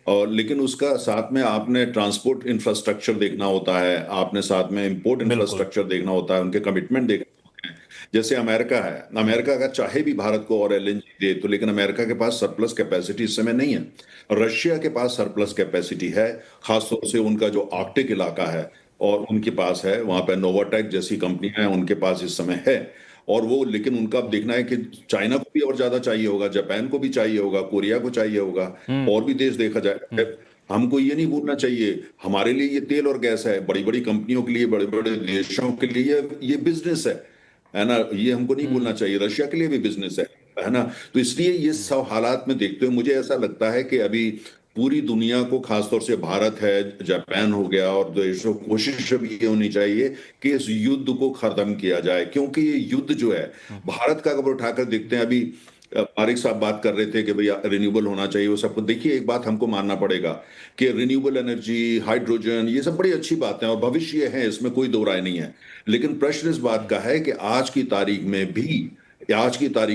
और लेकिन उसका साथ में आपने ट्रांसपोर्ट इंफ्रास्ट्रक्चर देखना होता है, आपने साथ में इंपोर्ट इंफ्रास्ट्रक्चर देखना होता है, उनके कमिटमेंट देखना होते हैं। जैसे अमेरिका है, अमेरिका अगर चाहे भी भारत को और एलएनजी दे तो, लेकिन अमेरिका के पास सरप्लस कैपेसिटी इस समय नहीं है। रशिया के पास सरप्लस कैपेसिटी है, खासतौर से उनका जो आर्कटिक इलाका है और उनके पास है, वहां पर नोवाटेक जैसी कंपनियां हैं, उनके पास इस समय है। और वो, लेकिन उनका अब देखना है कि चाइना को भी और ज्यादा चाहिए होगा, जापान को भी चाहिए होगा, कोरिया को चाहिए होगा, और भी देश देखा जाए। हमको ये नहीं भूलना चाहिए, हमारे लिए ये तेल और गैस है, बड़ी बड़ी कंपनियों के लिए, बड़े बड़े देशों के लिए ये बिजनेस है ना, ये हमको नहीं भूलना चाहिए। रशिया के लिए भी बिजनेस है ना। तो इसलिए ये सब हालात में देखते हुए मुझे ऐसा लगता है कि अभी पूरी दुनिया को, खासतौर से भारत है, जापान हो गया और देशों, कोशिश अब ये होनी चाहिए कि इस युद्ध को खत्म किया जाए, क्योंकि ये युद्ध जो है भारत का, अगर उठाकर देखते हैं, अभी पारिक साहब बात कर रहे थे कि भैया रिन्यूएबल होना चाहिए, वो सबको देखिए, एक बात हमको मानना पड़ेगा कि रिन्यूएबल एनर्जी, हाइड्रोजन, ये सब बड़ी अच्छी बातें और भविष्य है, इसमें कोई दो राय नहीं है। लेकिन प्रश्न इस बात का है कि आज की तारीख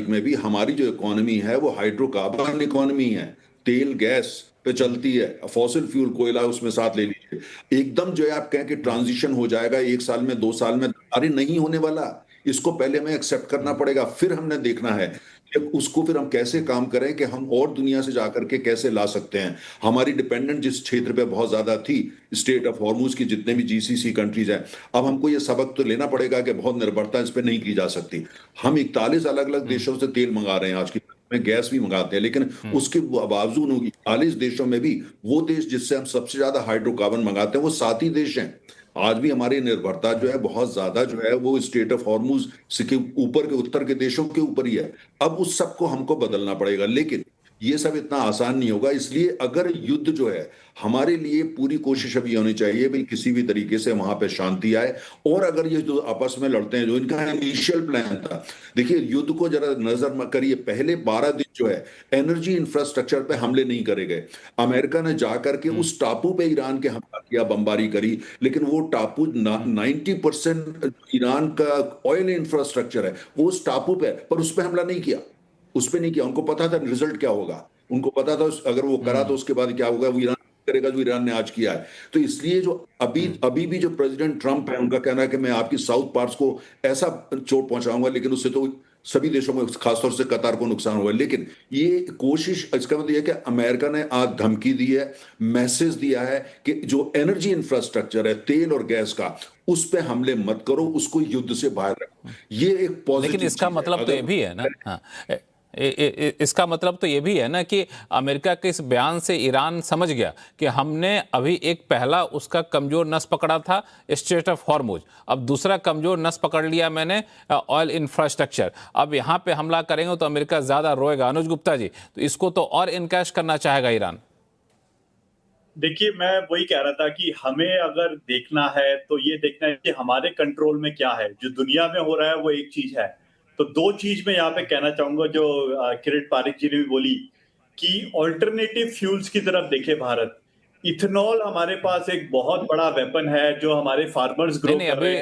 में भी हमारी जो इकोनॉमी है वो हाइड्रोकार्बन इकोनॉमी है, तेल गैस पे चलती है, फॉसिल फ्यूल, कोयला उसमें साथ ले लीजिए। एकदम जो है आप कहें कि ट्रांजिशन हो जाएगा 1 साल में, 2 साल में, अरे नहीं होने वाला। इसको पहले हमें एक्सेप्ट करना पड़ेगा, फिर हमने देखना है कि उसको फिर हम कैसे काम करें कि हम और दुनिया से जाकर के कैसे ला सकते हैं। हमारी डिपेंडेंट जिस क्षेत्र पे बहुत ज्यादा थी, स्टेट ऑफ हॉर्मुज की जितने भी जीसीसी कंट्रीज हैं, अब हमको ये सबक तो लेना पड़ेगा कि बहुत निर्भरता इस पे नहीं की जा सकती। हम 41 अलग अलग देशों से तेल मंगा रहे हैं, आज की में गैस भी मंगाते हैं, लेकिन उसके बावजूद 41 देशों में भी वो देश जिससे हम सबसे ज्यादा हाइड्रोकार्बन मंगाते हैं वो 7 ही देश हैं। आज भी हमारी निर्भरता जो है बहुत ज्यादा जो है वो स्टेट ऑफ हॉर्मुज के ऊपर के, उत्तर के देशों के ऊपर ही है। अब उस सब को हमको बदलना पड़ेगा, लेकिन ये सब इतना आसान नहीं होगा। इसलिए अगर युद्ध जो है, हमारे लिए पूरी कोशिश अभी होनी चाहिए भाई किसी भी तरीके से वहां पे शांति आए। और अगर ये जो आपस में लड़ते हैं, जो इनका इनिशियल प्लान था, देखिए युद्ध को जरा नजर करिए, पहले 12 दिन जो है एनर्जी इंफ्रास्ट्रक्चर पे हमले नहीं करे गए। अमेरिका ने जाकर के उस टापू पे ईरान के हमला किया, बमबारी करी, लेकिन वो टापू 90% ईरान का ऑयल इंफ्रास्ट्रक्चर है वो उस टापू पे, पर उस पर हमला नहीं किया, उस पर नहीं किया। उनको पता था रिजल्ट क्या होगा, उनको पता था अगर वो करा तो उसके बाद क्या होगा, वो ईरान करेगा जो ईरान ने आज किया है। तो इसलिए जो अभी भी जो प्रेसिडेंट ट्रंप है, उनका कहना है कि मैं आपकी साउथ पार्ट्स को ऐसा चोट पहुंचाऊंगा, लेकिन उससे तो सभी देशों में, खासतौर से कतार को नुकसान हुआ। लेकिन ये कोशिश, इसका मतलब यह कि अमेरिका ने आज धमकी दी है, मैसेज दिया है कि जो एनर्जी इंफ्रास्ट्रक्चर है तेल और गैस का, उस पे हमले मत करो, उसको युद्ध से बाहर रखो। ये एक पॉजिटिव, लेकिन इसका मतलब तो ये भी है ना, हाँ, इसका मतलब तो ये भी है ना कि अमेरिका के इस बयान से ईरान समझ गया कि हमने अभी एक पहला उसका कमजोर नस पकड़ा था स्ट्रेट ऑफ हॉर्मुज, अब दूसरा कमजोर नस पकड़ लिया मैंने ऑयल इंफ्रास्ट्रक्चर, अब यहाँ पे हमला करेंगे तो अमेरिका ज्यादा रोएगा। अनुज गुप्ता जी, तो इसको तो और इनकैश करना चाहेगा ईरान। देखिए, मैं वही कह रहा था कि हमें अगर देखना है तो ये देखना है कि हमारे कंट्रोल में क्या है। जो दुनिया में हो रहा है वो एक चीज है, तो 2 चीज मैं यहाँ पे कहना चाहूंगा जो किरण पारिक जी ने भी बोली कि ऑल्टरनेटिव फ्यूल्स की तरफ देखे भारत। इथेनॉल हमारे पास एक बहुत बड़ा वेपन है जो हमारे फार्मर्स ग्रो कर रहे हैं।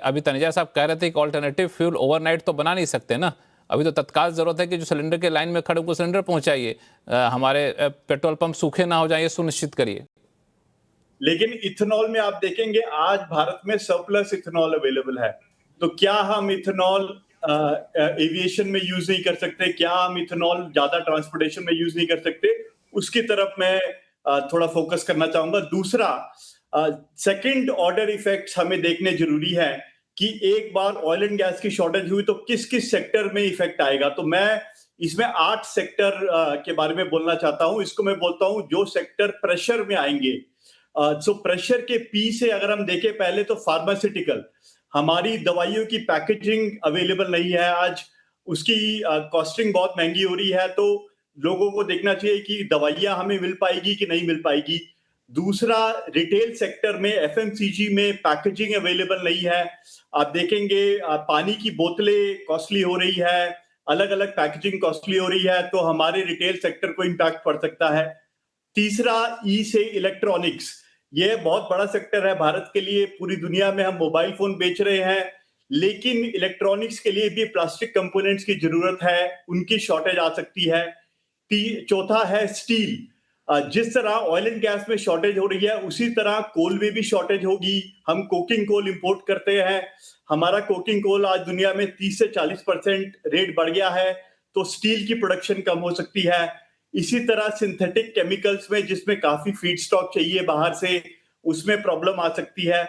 अभी तनेजा साहब कह रहे थे कि ऑल्टरनेटिव फ्यूल ओवरनाइट तो बना नहीं सकते ना, अभी तो तत्काल जरूरत है कि जो सिलेंडर के लाइन में खड़े उनको सिलेंडर पहुंचाइए, हमारे पेट्रोल पंप सूखे ना हो जाए, ये सुनिश्चित करिए। लेकिन इथेनॉल में आप देखेंगे आज भारत में सरप्लस इथेनॉल अवेलेबल है, तो क्या हम इथेनॉल एविएशन में यूज नहीं कर सकते? क्या हम इथेनॉल ज्यादा ट्रांसपोर्टेशन में यूज नहीं कर सकते? उसकी तरफ मैं थोड़ा फोकस करना चाहूंगा। दूसरा, सेकंड ऑर्डर इफेक्ट्स हमें देखने जरूरी है कि एक बार ऑयल एंड गैस की शॉर्टेज हुई तो किस किस सेक्टर में इफेक्ट आएगा। तो मैं इसमें 8 सेक्टर के बारे में बोलना चाहता हूं। इसको मैं बोलता हूं जो सेक्टर प्रेशर में आएंगे। सो प्रेशर के पी से अगर हम देखें, पहले तो फार्मास्यूटिकल, हमारी दवाइयों की पैकेजिंग अवेलेबल नहीं है आज, उसकी कॉस्टिंग बहुत महंगी हो रही है, तो लोगों को देखना चाहिए कि दवाइयां हमें मिल पाएगी कि नहीं मिल पाएगी। दूसरा, रिटेल सेक्टर में एफएमसीजी में पैकेजिंग अवेलेबल नहीं है। आप देखेंगे पानी की बोतलें कॉस्टली हो रही है, अलग अलग पैकेजिंग कॉस्टली हो रही है, तो हमारे रिटेल सेक्टर को इम्पैक्ट पड़ सकता है। तीसरा, ई से इलेक्ट्रॉनिक्स, ये बहुत बड़ा सेक्टर है भारत के लिए। पूरी दुनिया में हम मोबाइल फोन बेच रहे हैं, लेकिन इलेक्ट्रॉनिक्स के लिए भी प्लास्टिक कंपोनेंट्स की जरूरत है, उनकी शॉर्टेज आ सकती है। चौथा है स्टील, जिस तरह ऑयल एंड गैस में शॉर्टेज हो रही है उसी तरह कोल में भी शॉर्टेज होगी। हम कोकिंग कोल इंपोर्ट करते हैं, हमारा कोकिंग कोल आज दुनिया में 30 से 40% रेट बढ़ गया है, तो स्टील की प्रोडक्शन कम हो सकती है। इसी तरह सिंथेटिक केमिकल्स में, जिसमें काफी फीड स्टॉक चाहिए बाहर से, उसमें प्रॉब्लम आ सकती है।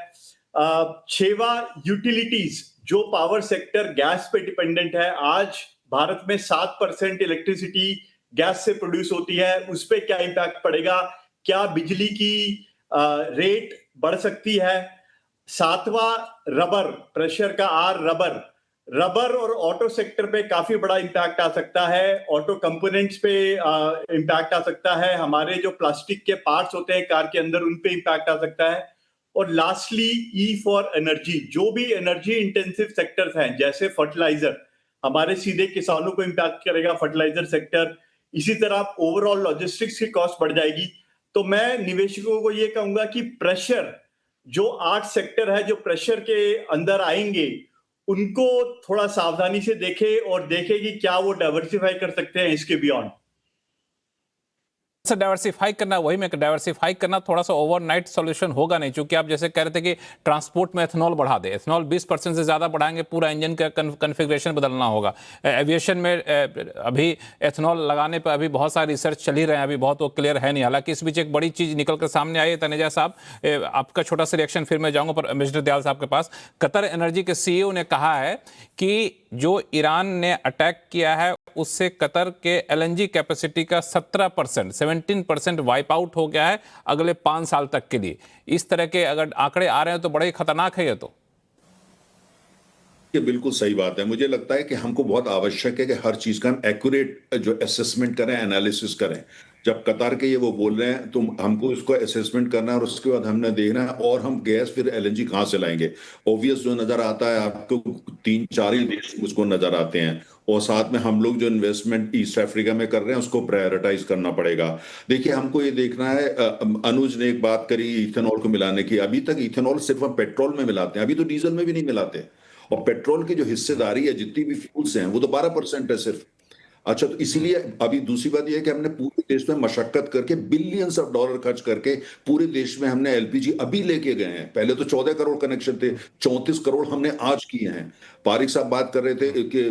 6वां, यूटिलिटीज, जो पावर सेक्टर गैस पे डिपेंडेंट है, आज भारत में 7% इलेक्ट्रिसिटी गैस से प्रोड्यूस होती है, उस पर क्या इंपैक्ट पड़ेगा? क्या बिजली की रेट बढ़ सकती है? 7वां, रबर, प्रेशर का आर, रबर, रबर और ऑटो सेक्टर पे काफी बड़ा इम्पैक्ट आ सकता है, ऑटो कंपोनेंट्स पे इम्पैक्ट आ सकता है, हमारे जो प्लास्टिक के पार्ट्स होते हैं कार के अंदर उन पे इम्पैक्ट आ सकता है। और लास्टली ई फॉर एनर्जी, जो भी एनर्जी इंटेंसिव सेक्टर्स हैं जैसे फर्टिलाइजर, हमारे सीधे किसानों को इम्पैक्ट करेगा फर्टिलाइजर सेक्टर। इसी तरह ओवरऑल लॉजिस्टिक्स की कॉस्ट बढ़ जाएगी। तो मैं निवेशकों को ये कहूंगा कि प्रेशर, जो 8 सेक्टर है जो प्रेशर के अंदर आएंगे, उनको थोड़ा सावधानी से देखें और देखें कि क्या वो डाइवर्सिफाई कर सकते हैं इसके बियॉन्ड। डाइवर्सिफाई करना, वही मैं डाइवर्सिफाई करना थोड़ा सा ओवरनाइट सॉल्यूशन होगा नहीं, क्योंकि आप जैसे कह रहे थे कि ट्रांसपोर्ट में एथनॉल बढ़ा दे, एथनॉल 20% से ज़्यादा बढ़ाएंगे, पूरा इंजन का कन्फिग्रेशन बदलना होगा। एविएशन में अभी एथनॉल लगाने पर अभी बहुत सारे रिसर्च चल ही रहे हैं, अभी बहुत वो क्लियर है नहीं। हालांकि इस बीच एक बड़ी चीज़ निकल कर सामने आई है। तनेजा साहब, आपका छोटा सा रिएक्शन फिर मैं जाऊँगा, पर मिस्टर दयाल साहब के पास। कतर एनर्जी के CEO ने कहा है कि जो ईरान ने अटैक किया है उससे कतर के LNG कैपेसिटी का 17% वाइप आउट हो गया है अगले 5 साल तक के लिए। इस तरह के अगर आंकड़े आ रहे हैं तो बड़े ही खतरनाक है ये तो। ये बिल्कुल सही बात है। मुझे लगता है कि हमको बहुत आवश्यक है कि हर चीज का हम एक्यूरेट जो असेसमेंट करें, एनालिसिस करें। जब कतार के ये वो बोल रहे हैं तो हमको इसको असेसमेंट करना है और उसके बाद हमने देखना है और हम गैस फिर LNG कहाँ से लाएंगे। ऑब्वियस जो नजर आता है आपको 3-4 ही देश मुझको नजर आते हैं, और साथ में हम लोग जो इन्वेस्टमेंट ईस्ट अफ्रीका में कर रहे हैं उसको प्रायोरिटाइज करना पड़ेगा। देखिए हमको ये देखना है, अनुज ने एक बात करी इथेनॉल को मिलाने की। अभी तक इथेनॉल सिर्फ हम पेट्रोल में मिलाते हैं, अभी तो डीजल में भी नहीं मिलाते। और पेट्रोल की जो हिस्सेदारी है जितनी भी फ्यूल्स हैं वो तो 12% है सिर्फ। अच्छा, तो इसीलिए अभी दूसरी बात यह है कि हमने पूरे देश में मशक्कत करके बिलियंस ऑफ डॉलर खर्च करके पूरे देश में हमने LPG अभी लेके गए हैं। पहले तो 14 करोड़ कनेक्शन थे, 34 करोड़ हमने आज किए हैं। पारिक साहब बात कर रहे थे कि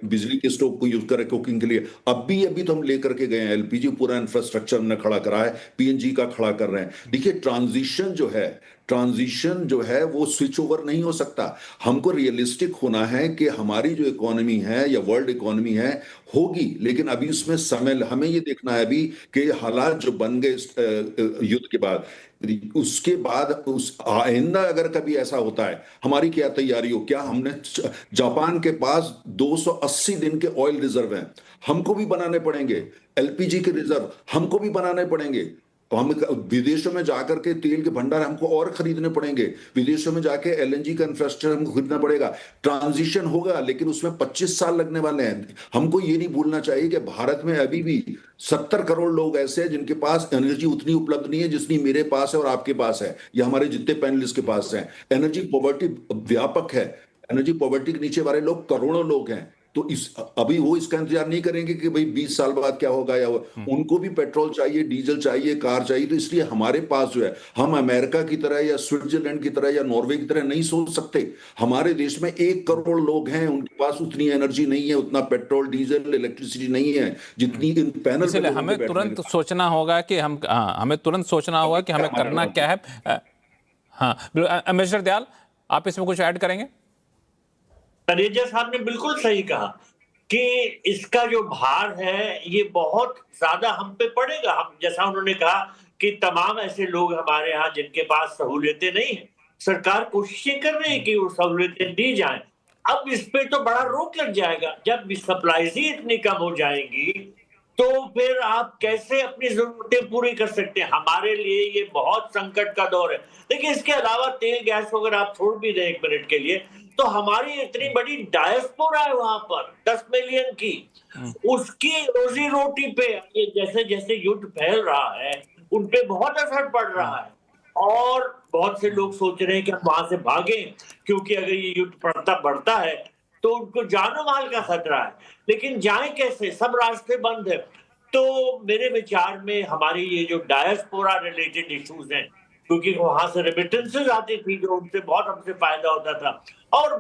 बिजली के स्टोव को यूज करें कुकिंग के लिए, अभी तो हम लेकर के गए हैं LPG, पूरा इंफ्रास्ट्रक्चर हमने खड़ा करा है, PNG का खड़ा कर रहे हैं। देखिए ट्रांजिशन जो है वो स्विच ओवर नहीं हो सकता। हमको रियलिस्टिक होना है कि हमारी जो इकोनॉमी है या वर्ल्ड इकोनॉमी है होगी, लेकिन अभी उसमें समय, हमें ये देखना है अभी कि हालात जो बन गए युद्ध के बाद, उसके बाद उस आइंदा अगर कभी ऐसा होता है हमारी क्या तैयारी हो। क्या हमने, जापान के पास 280 दिन के ऑयल रिजर्व हैं, हमको भी बनाने पड़ेंगे। LPG के रिजर्व हमको भी बनाने पड़ेंगे। हम विदेशों में जाकर के तेल के भंडार हमको और खरीदने पड़ेंगे, विदेशों में जाके LNG का इंफ्रास्ट्रक्चर हमको खरीदना पड़ेगा। ट्रांजिशन होगा लेकिन उसमें 25 साल लगने वाले हैं। हमको ये नहीं भूलना चाहिए कि भारत में अभी भी 70 करोड़ लोग ऐसे हैं जिनके पास एनर्जी उतनी उपलब्ध नहीं है जितनी मेरे पास है और आपके पास है या हमारे जितने पैनलिस्ट के पास है। एनर्जी पॉवर्टी व्यापक है, एनर्जी पॉवर्टी के नीचे वाले लोग करोड़ों लोग हैं। तो अभी वो इसका इंतजार नहीं करेंगे कि भाई 20 साल बाद क्या होगा, या उनको भी पेट्रोल चाहिए, डीजल चाहिए, कार चाहिए। तो इसलिए हमारे पास जो है, हम अमेरिका की तरह या स्विट्जरलैंड की तरह या नॉर्वे की तरह नहीं सोच सकते। हमारे देश में 1 करोड़ लोग हैं, उनके पास उतनी एनर्जी नहीं है, उतना पेट्रोल, डीजल, इलेक्ट्रिसिटी नहीं है जितनी इन पैनल। इसलिए हमें तुरंत सोचना होगा कि हमें तुरंत सोचना होगा कि हमें करना क्या है। हाँ, मिस्टर दयाल, आप इसमें कुछ ऐड करेंगे? तनेजा साहब ने बिल्कुल सही कहा कि इसका जो भार है ये बहुत ज्यादा हम पे पड़ेगा। हम, जैसा उन्होंने कहा कि तमाम ऐसे लोग हमारे यहाँ जिनके पास सहूलियतें नहीं है, सरकार कोशिशें कर रही है कि वो सहूलियतें दी जाएं। अब इस पे तो बड़ा रोक लग जाएगा। जब सप्लाईज ही इतनी कम हो जाएंगी तो फिर आप कैसे अपनी जरूरतें पूरी कर सकते हैं। हमारे लिए ये बहुत संकट का दौर है। देखिए, इसके अलावा तेल गैस वगैरह आप छोड़ भी दें 1 मिनट के लिए, तो हमारी इतनी बड़ी डायस्पोरा है वहां पर 10 मिलियन की, उसकी रोजी रोटी पे ये जैसे जैसे युद्ध फैल रहा है उन पे बहुत असर पड़ रहा है। और बहुत से लोग सोच रहे हैं कि हम वहां से भागें, क्योंकि अगर ये युद्ध बढ़ता है तो उनको जानो माल का खतरा है। लेकिन जाएं कैसे, सब रास्ते बंद है। तो मेरे विचार में हमारी ये जो डायस्पोरा रिलेटेड इश्यूज हैं, क्योंकि वहां से रेमिटेंसेस आती थी जो उनसे बहुत हमसे फायदा होता था, और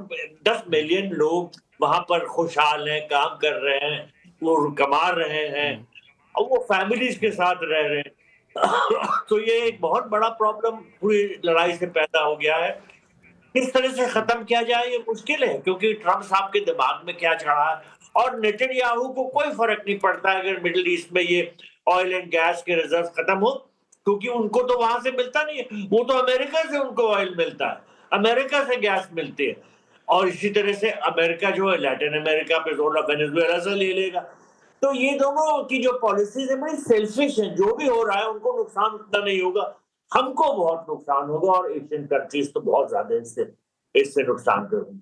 10 मिलियन लोग वहां पर खुशहाल हैं, काम कर रहे हैं, वो कमा रहे हैं और वो फैमिलीज के साथ रह रहे हैं। तो ये एक बहुत बड़ा प्रॉब्लम पूरी लड़ाई से पैदा हो गया है। किस तरह से खत्म किया जाए ये मुश्किल है, क्योंकि ट्रंप साहब के दिमाग में क्या चढ़ा है। और नेतन्याहू को कोई फर्क नहीं पड़ता अगर मिडिल ईस्ट में ये ऑयल एंड गैस के रिजर्व खत्म हो, क्योंकि उनको तो वहां से मिलता नहीं है। वो तो अमेरिका से उनको ऑयल मिलता है, अमेरिका से गैस मिलती है। और इसी तरह से अमेरिका जो है लैटिन अमेरिका पे थोड़ा वेनेजुएला से ले लेगा। तो ये दोनों की जो पॉलिसीज है बड़ी सेल्फिश है, जो भी हो रहा है उनको नुकसान उतना नहीं होगा, हमको बहुत नुकसान होगा और एशियन कंट्रीज तो बहुत ज्यादा इससे नुकसान करेंगे।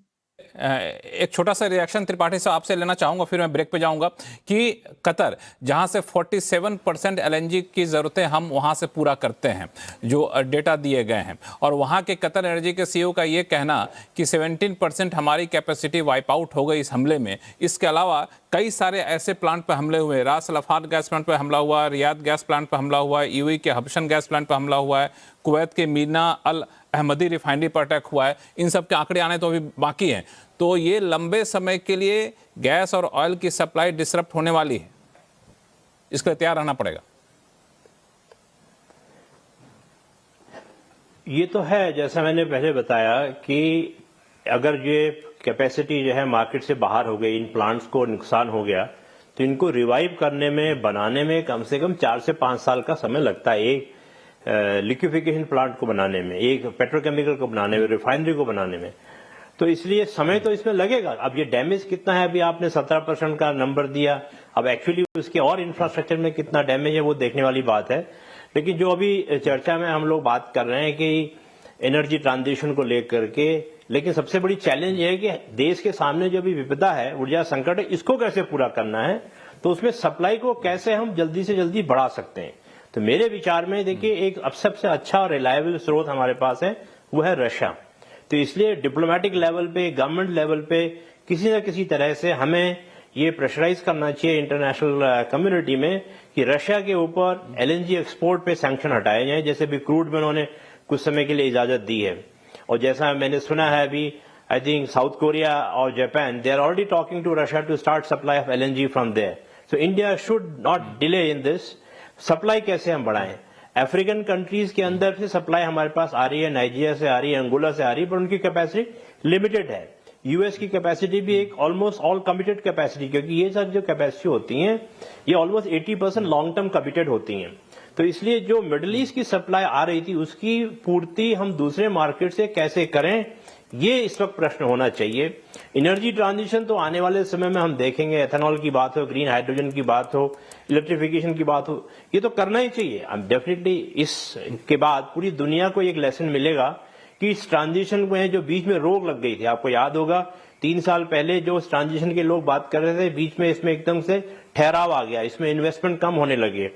एक छोटा सा रिएक्शन त्रिपाठी साहब आपसे लेना चाहूंगा, फिर मैं ब्रेक पे जाऊंगा कि कतर जहां से 47% एलएनजी की ज़रूरतें हम वहां से पूरा करते हैं, जो डेटा दिए गए हैं, और वहां के कतर एनर्जी के सीईओ का ये कहना कि 17% हमारी कैपेसिटी वाइप आउट हो गई इस हमले में। इसके अलावा कई सारे ऐसे प्लांट पर हमले हुए, रास लफान गैस प्लांट पर हमला हुआ, रियाद गैस प्लांट पर हमला हुआ, यूएई के हबशन गैस प्लांट पर हमला हुआ है, कुवैत के मीना अल अहमदी रिफाइनरी पर अटैक हुआ है। इन सब के आंकड़े आने तो अभी बाकी हैं। तो ये लंबे समय के लिए गैस और ऑयल की सप्लाई डिसरप्ट होने वाली है, इसके लिए तैयार रहना पड़ेगा। ये तो है, जैसा मैंने पहले बताया कि अगर ये कैपेसिटी जो है मार्केट से बाहर हो गई, इन प्लांट्स को नुकसान हो गया, तो इनको रिवाइव करने में, बनाने में कम से कम 4 से 5 साल का समय लगता है। एक लिक्विफिकेशन प्लांट को बनाने में, एक पेट्रोकेमिकल को बनाने में, रिफाइनरी को बनाने में, तो इसलिए समय तो इसमें लगेगा। अब ये डैमेज कितना है, अभी आपने 17% का नंबर दिया, अब एक्चुअली उसके और इंफ्रास्ट्रक्चर में कितना डैमेज है वो देखने वाली बात है। लेकिन जो अभी चर्चा में हम लोग बात कर रहे हैं कि एनर्जी ट्रांजिशन को लेकर के, लेकिन सबसे बड़ी चैलेंज ये है कि देश के सामने जो भी विपदा है, ऊर्जा संकट है, इसको कैसे पूरा करना है, तो उसमें सप्लाई को कैसे हम जल्दी से जल्दी बढ़ा सकते हैं। तो मेरे विचार में देखिए, एक अब सबसे अच्छा और रिलायबल स्रोत हमारे पास है, वो है रशिया। तो इसलिए डिप्लोमेटिक लेवल पे, गवर्नमेंट लेवल पे किसी न किसी तरह से हमें ये प्रेशराइज करना चाहिए इंटरनेशनल कम्युनिटी में कि रशिया के ऊपर एलएनजी एक्सपोर्ट पे सैंक्शन हटाए जाएं, जैसे भी क्रूड में उन्होंने कुछ समय के लिए इजाजत दी है। और जैसा मैंने सुना है अभी, आई थिंक साउथ कोरिया और Japan, they are already talking to Russia to start supply of LNG from there. So India should not delay in this. Supply कैसे हम बढ़ाएं? अफ्रीकन कंट्रीज के अंदर से सप्लाई हमारे पास आ रही है, नाइजीरिया से आ रही है, अंगोला से आ रही है, पर उनकी कैपेसिटी लिमिटेड है। यूएस की कैपेसिटी भी एक ऑलमोस्ट ऑल कमिटेड कैपेसिटी, क्योंकि ये सब जो कैपेसिटी होती हैं ये ऑलमोस्ट 80% लॉन्ग टर्म कमिटेड होती हैं। तो इसलिए जो मिडिल ईस्ट की सप्लाई आ रही थी उसकी पूर्ति हम दूसरे मार्केट से कैसे करें, ये इस वक्त प्रश्न होना चाहिए। एनर्जी ट्रांजिशन तो आने वाले समय में हम देखेंगे, एथेनॉल की बात हो, ग्रीन हाइड्रोजन की बात हो, इलेक्ट्रिफिकेशन की बात हो, ये तो करना ही चाहिए। अब डेफिनेटली इसके बाद पूरी दुनिया को एक लेसन मिलेगा कि इस ट्रांजिशन में जो बीच में रोक लग गई थी, आपको याद होगा 3 साल पहले जो इस ट्रांजिशन के लोग बात कर रहे थे, बीच में इसमें एकदम से ठहराव आ गया, इसमें इन्वेस्टमेंट कम होने लगे।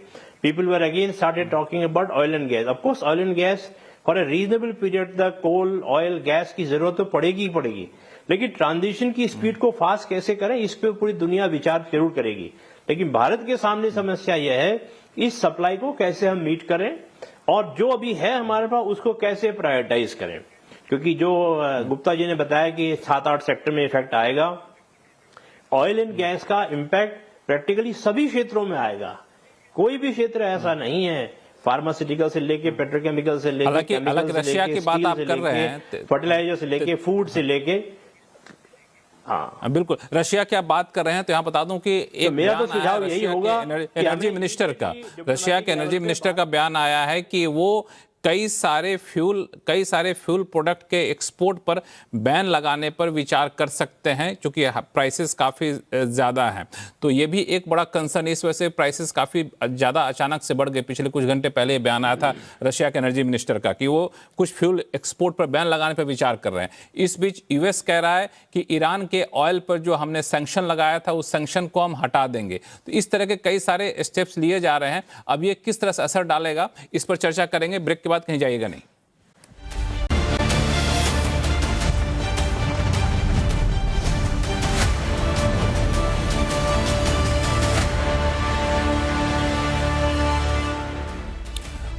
People were again started talking about oil and gas. Of course oil and gas for a reasonable period the coal, oil, gas की जरूरत तो पड़ेगी ही पड़ेगी, लेकिन ट्रांजिशन की स्पीड को फास्ट कैसे करें, इस पे पूरी दुनिया विचार जरूर करेगी। लेकिन भारत के सामने समस्या यह है, इस सप्लाई को कैसे हम मीट करें और जो अभी है हमारे पास उसको कैसे प्रायोरिटाइज करें। क्योंकि जो गुप्ता जी ने बताया कि 7-8 सेक्टर में इफेक्ट आएगा, ऑयल एंड गैस का इम्पैक्ट प्रैक्टिकली सभी क्षेत्रों में आएगा। कोई भी क्षेत्र ऐसा नहीं है, फार्मास्यूटिकल से लेके पेट्रोकेमिकल से लेके, अलग रशिया की बात आप कर रहे हैं, फर्टिलाइजर से लेके, फूड से लेके, हाँ बिल्कुल रशिया की आप बात कर रहे हैं। तो यहाँ बता दूं कि एक मेरा तो सुझाव यही होगा, एनर्जी मिनिस्टर का, रशिया के एनर्जी मिनिस्टर का बयान आया है कि वो कई सारे फ्यूल प्रोडक्ट के एक्सपोर्ट पर बैन लगाने पर विचार कर सकते हैं, क्योंकि प्राइसेस काफ़ी ज़्यादा हैं। तो ये भी एक बड़ा कंसर्न, इस वजह से प्राइसेस काफ़ी ज़्यादा अचानक से बढ़ गए। पिछले कुछ घंटे पहले बयान आया था रशिया के एनर्जी मिनिस्टर का कि वो कुछ फ्यूल एक्सपोर्ट पर बैन लगाने पर विचार कर रहे हैं। इस बीच यूएस कह रहा है कि ईरान के ऑयल पर जो हमने सैंक्शन लगाया था उस सैंक्शन को हम हटा देंगे। तो इस तरह के कई सारे स्टेप्स लिए जा रहे हैं। अब ये किस तरह से असर डालेगा, इस पर चर्चा करेंगे। ब्रेक के बाद कहीं जाइएगा नहीं।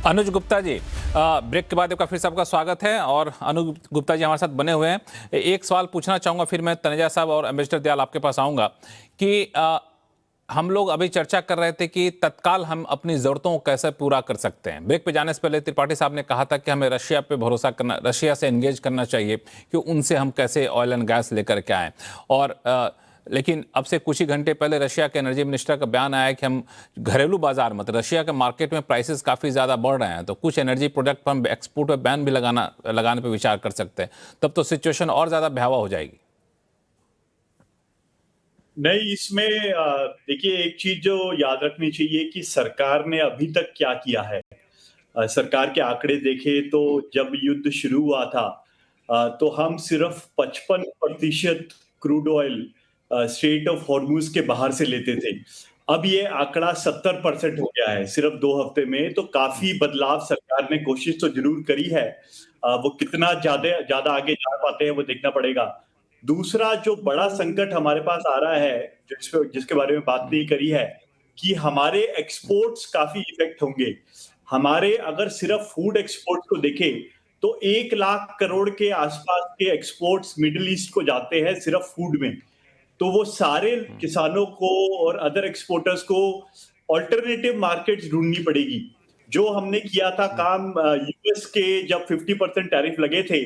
अनुज गुप्ता जी, ब्रेक के बाद आपका फिर से आपका स्वागत है। और अनुज गुप्ता जी हमारे साथ बने हुए हैं। एक सवाल पूछना चाहूँगा, फिर मैं तनेजा साहब और एम्बेसडर दयाल आपके पास आऊँगा कि हम लोग अभी चर्चा कर रहे थे कि तत्काल हम अपनी ज़रूरतों को कैसे पूरा कर सकते हैं। ब्रेक पे जाने से पहले त्रिपाठी साहब ने कहा था कि हमें रशिया पे भरोसा करना, रशिया से एंगेज करना चाहिए कि उनसे हम कैसे ऑयल एंड गैस लेकर के आएँ। और लेकिन अब से कुछ ही घंटे पहले रशिया के एनर्जी मिनिस्टर का बयान आया कि हम घरेलू बाजार में, रशिया के मार्केट में प्राइसेस काफ़ी ज़्यादा बढ़ रहे हैं, तो कुछ एनर्जी प्रोडक्ट पर हम एक्सपोर्ट पर बैन भी लगाने पर विचार कर सकते हैं। तब तो सिचुएशन और ज़्यादा भयावह हो जाएगी। नहीं, इसमें देखिए एक चीज जो याद रखनी चाहिए कि सरकार ने अभी तक क्या किया है। सरकार के आंकड़े देखे तो जब युद्ध शुरू हुआ था तो हम सिर्फ 55% crude oil straight of Hormuz के बाहर से लेते थे। अब ये आंकड़ा 70% हो गया है सिर्फ 2 हफ्ते में। तो काफी बदलाव सरकार ने कोशिश तो जरूर करी है। वो कितना ज्यादा आगे जा पाते हैं वो देखना पड़ेगा। दूसरा जो बड़ा संकट हमारे पास आ रहा है, जिसके बारे में बात नहीं करी है, कि हमारे एक्सपोर्ट्स काफी इफेक्ट होंगे। हमारे अगर सिर्फ फूड एक्सपोर्ट को देखें तो 1 लाख करोड़ के आसपास के एक्सपोर्ट्स मिडिल ईस्ट को जाते हैं सिर्फ फूड में। तो वो सारे किसानों को और अदर एक्सपोर्टर्स को ऑल्टरनेटिव मार्केट्स ढूंढनी पड़ेगी। जो हमने किया था काम यूएस के जब 50% टैरिफ लगे थे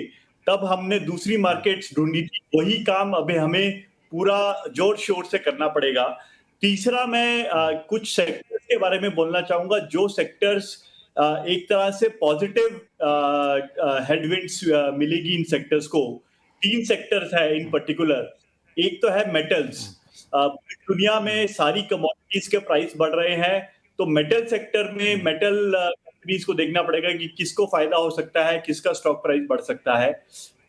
तब हमने दूसरी मार्केट्स ढूंढी थी, वही काम अभी हमें पूरा जोर शोर से करना पड़ेगा। तीसरा मैं कुछ सेक्टर्स के बारे में बोलना चाहूंगा, जो सेक्टर्स एक तरह से पॉजिटिव हेडविंड्स मिलेगी इन सेक्टर्स को। 3 सेक्टर्स है इन पर्टिकुलर। एक तो है मेटल्स। दुनिया में सारी कमोडिटीज के प्राइस बढ़ रहे हैं, तो मेटल सेक्टर में मेटल कंपनीज को देखना पड़ेगा कि किसको फायदा हो सकता है, किसका स्टॉक प्राइस बढ़ सकता है।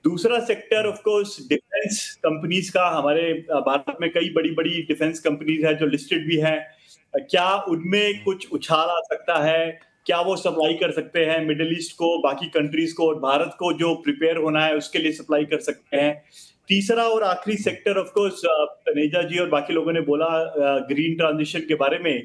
दूसरा sector of course defence companies का। हमारे भारत में कई बड़ी बड़ी डिफेंस कंपनीज है जो लिस्टेड भी है। क्या उनमें कुछ उछाल आ सकता है? क्या वो सप्लाई कर सकते हैं मिडिल ईस्ट को, बाकी कंट्रीज को, और भारत को जो प्रिपेयर होना है उसके लिए सप्लाई कर सकते हैं? तीसरा और आखिरी सेक्टर ऑफ कोर्स तनेजा जी और बाकी लोगों ने बोला ग्रीन ट्रांजिशन के बारे में,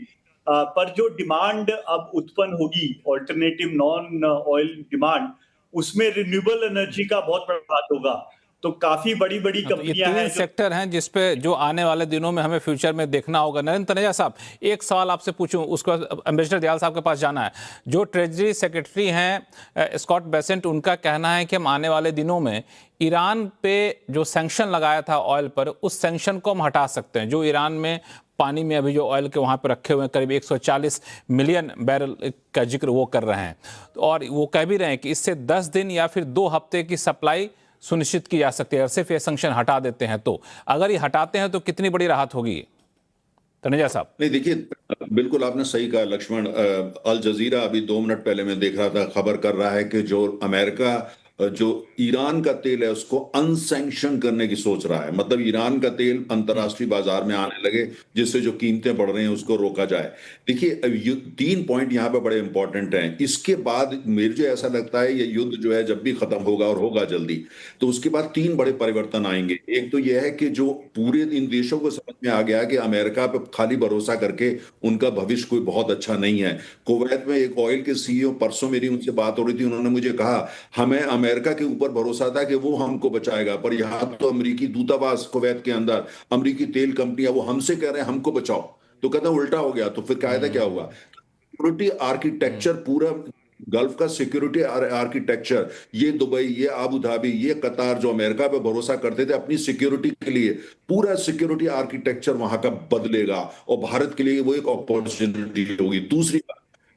पर जो डिमांड अब उत्पन्न होगी ऑल्टरनेटिव नॉन ऑयल डिमांड, उसमें रिन्यूएबल एनर्जी का बहुत बड़ा हाथ होगा। तो काफी बड़ी बड़ी कंपनियां हैं। ये 3 सेक्टर हैं जिसपे जो आने वाले दिनों में हमें फ्यूचर में देखना होगा। नरेंद्र तनेजा साहब, एक सवाल आपसे पूछूं, उसको एम्बेसडर दयाल साहब के पास जाना है। जो ट्रेजरी सेक्रेटरी हैं स्कॉट बेसेंट, उनका कहना है कि हम आने वाले दिनों में ईरान पे जो सैंक्शन लगाया था ऑयल पर, उस सैंक्शन को हम हटा सकते हैं। जो ईरान में पानी में अभी जो ऑयल के वहाँ पर रखे हुए हैं करीब 140 मिलियन बैरल का जिक्र वो कर रहे हैं, और वो कह भी रहे हैं कि इससे 10 दिन या फिर 2 हफ्ते की सप्लाई सुनिश्चित की जा सकती है। अगर सिर्फ ये सैंक्शन हटा देते हैं तो, अगर ये हटाते हैं तो कितनी बड़ी राहत होगी? तनेजा साहब। नहीं, देखिए बिल्कुल आपने सही कहा लक्ष्मण। अल जजीरा अभी 2 मिनट पहले मैं देख रहा था, खबर कर रहा है कि जो अमेरिका जो ईरान का तेल है उसको अनसैंक्शन करने की सोच रहा है। मतलब ईरान का तेल अंतर्राष्ट्रीय बाजार में आने लगे, जिससे जो कीमतें बढ़ रही हैं उसको रोका जाए। देखिए 3 पॉइंट यहाँ पे बड़े इंपॉर्टेंट हैं। इसके बाद मुझे ऐसा लगता है ये युद्ध जो है जब भी खत्म होगा, और होगा जल्दी, तो उसके बाद 3 बड़े परिवर्तन आएंगे। एक तो यह है कि जो पूरे इन देशों को समझ में आ गया कि अमेरिका पे खाली भरोसा करके उनका भविष्य कोई बहुत अच्छा नहीं है। कुवैत में एक ऑयल के सीईओ, परसों मेरी उनसे बात हो रही थी, उन्होंने मुझे कहा हमें अमेरिका के ऊपर भरोसा था कि वो हमको बचाएगा, पर यहां तो अमेरिकी दूतावास कुवैत के अंदर, अमेरिकी तेल कंपनियां वो हमसे कह रहे हैं हमको बचाओ। तो कहता उल्टा हो गया। तो फिर कायदा क्या हुआ? सिक्योरिटी आर्किटेक्चर, पूरा गल्फ का सिक्योरिटी आर्किटेक्चर, ये दुबई, ये आबू धाबी, ये कतार, जो अमेरिका पे भरोसा करते थे अपनी सिक्योरिटी के लिए, पूरा सिक्योरिटी आर्किटेक्चर वहां का बदलेगा, और भारत के लिए वो एक अपॉर्चुनिटी होगी।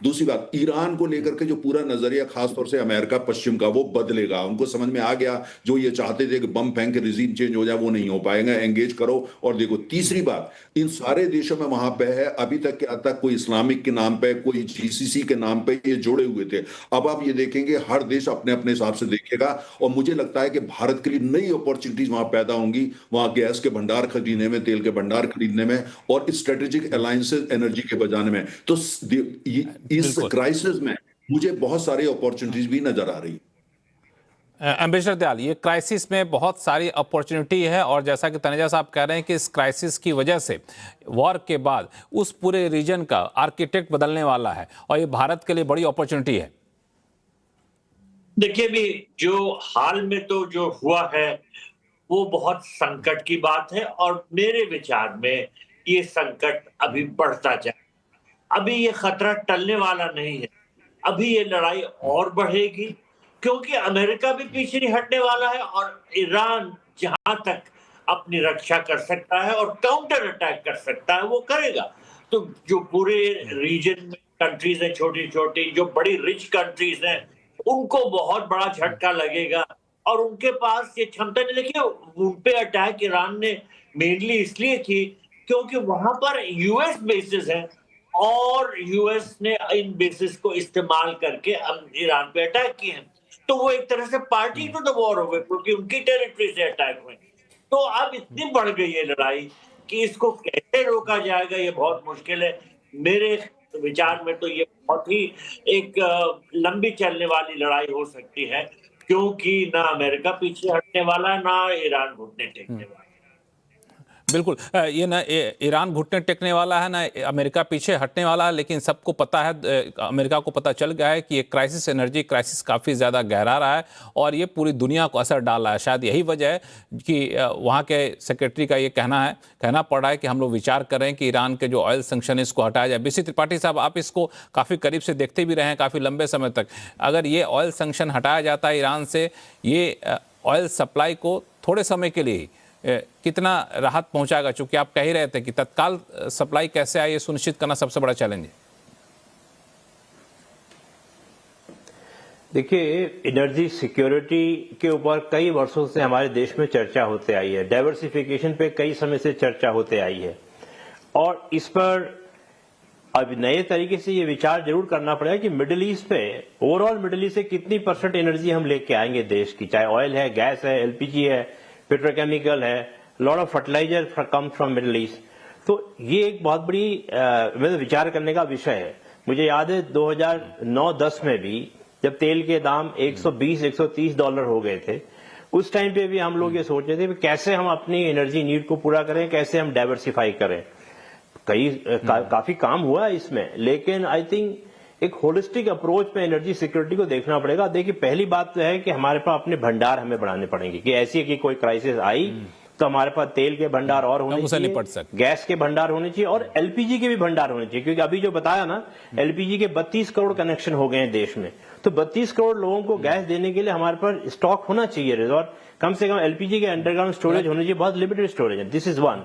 दूसरी बात, ईरान को लेकर के जो पूरा नजरिया खासतौर से अमेरिका पश्चिम का, वो बदलेगा। उनको समझ में आ गया जो ये चाहते थे कि बम फेंक के रिजीम चेंज हो जाए, वो नहीं हो पाएगा। एंगेज करो और देखो। तीसरी बात, इन सारे देशों में वहां पे है अभी तक क्या तक कोई इस्लामिक के नाम पे, कोई जीसीसी के नाम पे ये जुड़े हुए थे। अब आप ये देखेंगे हर देश अपने अपने हिसाब से देखेगा, और मुझे लगता है कि भारत के लिए नई अपॉर्चुनिटीज वहां पैदा होंगी, वहां गैस के भंडार खरीदने में, तेल के भंडार खरीदने में, और स्ट्रेटेजिक अलायंसेज एनर्जी के बचाने में। तो इस क्राइसिस में मुझे बहुत सारी अपॉर्चुनिटीज भी नजर आ रही है। एम्बेसडर दयाल, ये क्राइसिस में बहुत सारी अपॉर्चुनिटी है, और जैसा कि तनेजा साहब कह रहे हैं कि इस क्राइसिस की वजह से वॉर के बाद उस पूरे रीजन का आर्किटेक्ट बदलने वाला है, और ये भारत के लिए बड़ी अपॉर्चुनिटी है। देखिए भी जो हाल में तो जो हुआ है वो बहुत संकट की बात है, और मेरे विचार में ये संकट अभी बढ़ता जाए। अभी ये खतरा टलने वाला नहीं है। अभी ये लड़ाई और बढ़ेगी, क्योंकि अमेरिका भी पीछे नहीं हटने वाला है, और ईरान जहां तक अपनी रक्षा कर सकता है और काउंटर अटैक कर सकता है वो करेगा। तो जो पूरे रीजन में कंट्रीज हैं छोटी छोटी, जो बड़ी रिच कंट्रीज हैं, उनको बहुत बड़ा झटका लगेगा और उनके पास ये क्षमता नहीं। देखिए उन पे अटैक ईरान ने मेनली इसलिए की क्योंकि वहां पर यूएस बेसिस हैं और यूएस ने इन बेसिस को इस्तेमाल करके ईरान पे अटैक किए हैं। तो वो एक तरह से पार्टी टू द वॉर हो गए क्योंकि उनकी टेरिटरी से अटैक हुए। तो अब इतनी बढ़ गई है लड़ाई कि इसको कैसे रोका जाएगा ये बहुत मुश्किल है। मेरे विचार में तो ये बहुत ही एक लंबी चलने वाली लड़ाई हो सकती है क्योंकि ना अमेरिका पीछे हटने वाला है ना ईरान घुटने टेकने वाला। बिल्कुल, ये ना ईरान घुटने टेकने वाला है ना अमेरिका पीछे हटने वाला है, लेकिन सबको पता है, अमेरिका को पता चल गया है कि ये क्राइसिस, एनर्जी क्राइसिस काफ़ी ज़्यादा गहरा रहा है और ये पूरी दुनिया को असर डाल रहा है। शायद यही वजह है कि वहाँ के सेक्रेटरी का ये कहना पड़ रहा है कि हम लोग विचार कर रहे हैं कि ईरान के जो ऑयल सैंक्शन है इसको हटाया जाए। बीसी त्रिपाठी साहब, आप इसको काफ़ी करीब से देखते भी रहे हैं काफ़ी लंबे समय तक। अगर ये ऑयल सैंक्शन हटाया जाता है ईरान से, ये ऑयल सप्लाई को थोड़े समय के लिए कितना राहत पहुंचाएगा? चूंकि आप कह ही रहे थे कि तत्काल सप्लाई कैसे आए ये सुनिश्चित करना सबसे बड़ा चैलेंज है। देखिए, एनर्जी सिक्योरिटी के ऊपर कई वर्षों से हमारे देश में चर्चा होते आई है, डाइवर्सिफिकेशन पे कई समय से चर्चा होते आई है और इस पर अब नए तरीके से ये विचार जरूर करना पड़ेगा कि मिडिल ईस्ट पे, ओवरऑल मिडिल ईस्ट से कितनी % एनर्जी हम लेके आएंगे देश की, चाहे ऑयल है, गैस है, एलपीजी है, पेट्रोकेमिकल है, lot of fertiliser comes from Middle East. तो ये एक बहुत बड़ी विचार करने का विषय है। मुझे याद है 2009-10 में भी जब तेल के दाम $120-130 हो गए थे, उस टाइम पे भी हम लोग ये सोच रहे थे कि कैसे हम अपनी एनर्जी नीड को पूरा करें, कैसे हम डाइवर्सिफाई करें। काफी काम हुआ है इसमें, लेकिन आई थिंक एक होलिस्टिक अप्रोच पे एनर्जी सिक्योरिटी को देखना पड़ेगा। देखिए, पहली बात तो है कि हमारे पास अपने भंडार हमें बढ़ाने पड़ेंगे कि ऐसी कि कोई क्राइसिस आई तो हमारे पास तेल के भंडार और होने चाहिए, गैस के भंडार होने चाहिए और एलपीजी के भी भंडार होने चाहिए, क्योंकि अभी जो बताया ना, एलपीजी के 32 करोड़ कनेक्शन हो गए हैं देश में। तो 32 करोड़ लोगों को गैस देने के लिए हमारे पास स्टॉक होना चाहिए, रिजर्व कम से कम एलपीजी के अंडरग्राउंड स्टोरेज होने चाहिए, बहुत लिमिटेड स्टोरेज है। This is one.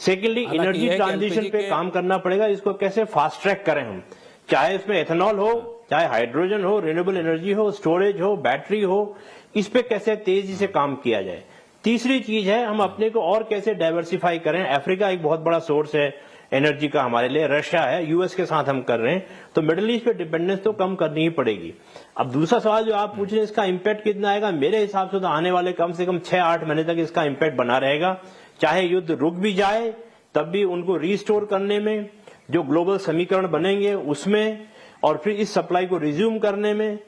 Secondly, energy transition पे काम करना पड़ेगा, इसको कैसे फास्ट ट्रैक करें हम, चाहे इसमें एथेनॉल हो, चाहे हाइड्रोजन हो, रिन्यूएबल एनर्जी हो, स्टोरेज हो, बैटरी हो, इस पे कैसे तेजी से काम किया जाए। तीसरी चीज है, हम अपने को और कैसे डाइवर्सिफाई करें। अफ्रीका एक बहुत बड़ा सोर्स है एनर्जी का हमारे लिए, रशिया है, यूएस के साथ हम कर रहे हैं, तो मिडिल ईस्ट पे डिपेंडेंस तो कम करनी ही पड़ेगी। अब दूसरा सवाल जो आप पूछ रहे हैं, इसका इम्पैक्ट कितना आएगा, मेरे हिसाब से तो आने वाले कम से कम 6-8 महीने तक इसका इम्पैक्ट बना रहेगा। चाहे युद्ध रुक भी जाए तब भी उनको रिस्टोर करने में, जो ग्लोबल समीकरण बनेंगे उसमें, और फिर इस सप्लाई को रिज्यूम करने में,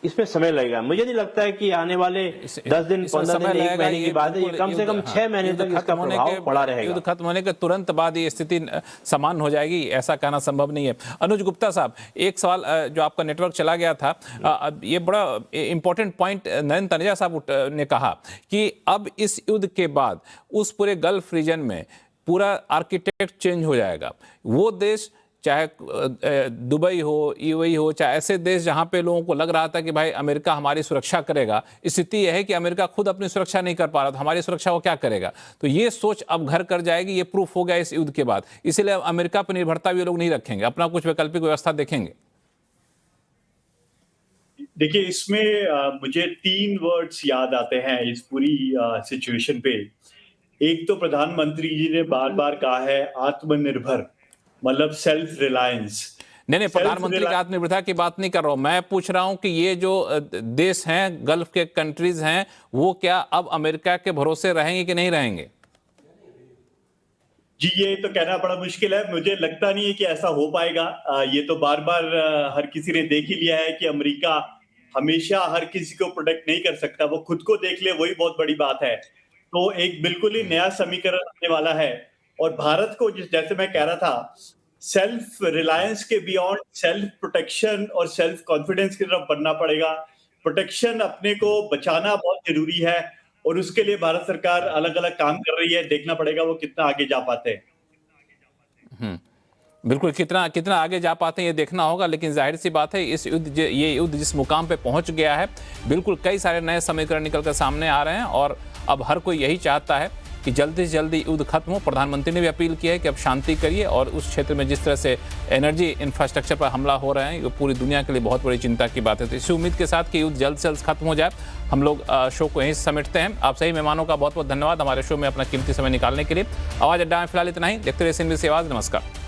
इसमें समय लगेगा। मुझे नहीं लगता है कि आने वाले 10 दिन, 15 दिन, 1 महीने की बात है, ये कम से कम 6 महीने तक इसका प्रभाव पड़ा रहेगा। युद्ध खत्म होने के तुरंत बाद ये स्थिति समान हो जाएगी, ऐसा कहना संभव नहीं है। अनुज गुप्ता साहब, एक सवाल जो आपका नेटवर्क चला गया था, ये बड़ा इंपॉर्टेंट पॉइंट नरेंद्र तनेजा साहब ने कहा कि अब इस युद्ध के बाद उस पूरे गल्फ रीजन में पूरा आर्किटेक्ट चेंज हो जाएगा। वो देश, चाहे दुबई हो, यूएई हो, चाहे ऐसे देश जहां पे लोगों को लग रहा था कि भाई अमेरिका हमारी सुरक्षा करेगा, स्थिति यह है कि अमेरिका खुद अपनी सुरक्षा नहीं कर पा रहा, तो हमारी सुरक्षा वो क्या करेगा। तो ये सोच अब घर कर जाएगी, ये प्रूफ हो गया इस युद्ध के बाद। इसलिए अमेरिका पर निर्भरता भी लोग नहीं रखेंगे, अपना कुछ वैकल्पिक व्यवस्था देखेंगे। देखिए, इसमें मुझे 3 वर्ड्स याद आते हैं इस पूरी सिचुएशन पे। एक तो प्रधानमंत्री जी ने बार बार कहा है आत्मनिर्भर, मतलब सेल्फ रिलायंस। नहीं, प्रधानमंत्री की आत्मनिर्भरता की बात नहीं कर रहा हूं, मैं पूछ रहा हूं कि ये जो देश हैं, गल्फ के कंट्रीज हैं, वो क्या अब अमेरिका के भरोसे रहेंगे कि नहीं रहेंगे? जी, ये तो कहना बड़ा मुश्किल है। मुझे लगता नहीं है कि ऐसा हो पाएगा। ये तो बार बार हर किसी ने देख ही लिया है कि अमेरिका हमेशा हर किसी को प्रोटेक्ट नहीं कर सकता, वो खुद को देख ले, वही बहुत बड़ी बात है। तो एक बिल्कुल ही नया समीकरण आने वाला है और भारत को, जैसे मैं कह रहा था, सेल्फ रिलायंस के बियॉन्ड सेल्फ प्रोटेक्शन और सेल्फ कॉन्फिडेंस की तरफ बढ़ना पड़ेगा। प्रोटेक्शन, अपने को बचाना बहुत जरूरी है और उसके लिए भारत सरकार अलग अलग काम कर रही है। देखना पड़ेगा वो कितना आगे जा पाते हैं। बिल्कुल, कितना आगे जा पाते हैं ये देखना होगा। लेकिन जाहिर सी बात है, ये युद्ध जिस मुकाम पे पहुंच गया है, बिल्कुल कई सारे नए समीकरण निकल कर सामने आ रहे हैं और अब हर कोई यही चाहता है कि जल्दी से जल्दी युद्ध खत्म हो। प्रधानमंत्री ने भी अपील की है कि अब शांति करिए और उस क्षेत्र में जिस तरह से एनर्जी इंफ्रास्ट्रक्चर पर हमला हो रहे हैं ये पूरी दुनिया के लिए बहुत बड़ी चिंता की बात है। तो इसी उम्मीद के साथ कि युद्ध जल्द से जल्द खत्म हो जाए हम लोग शो को यहीं समेटते हैं। आप सही मेहमानों का बहुत बहुत धन्यवाद हमारे शो में अपना कीमती समय निकालने के लिए। आवाज़ अड्डा में फिलहाल इतना ही। देखते रहिए CNBC आवाज़। नमस्कार।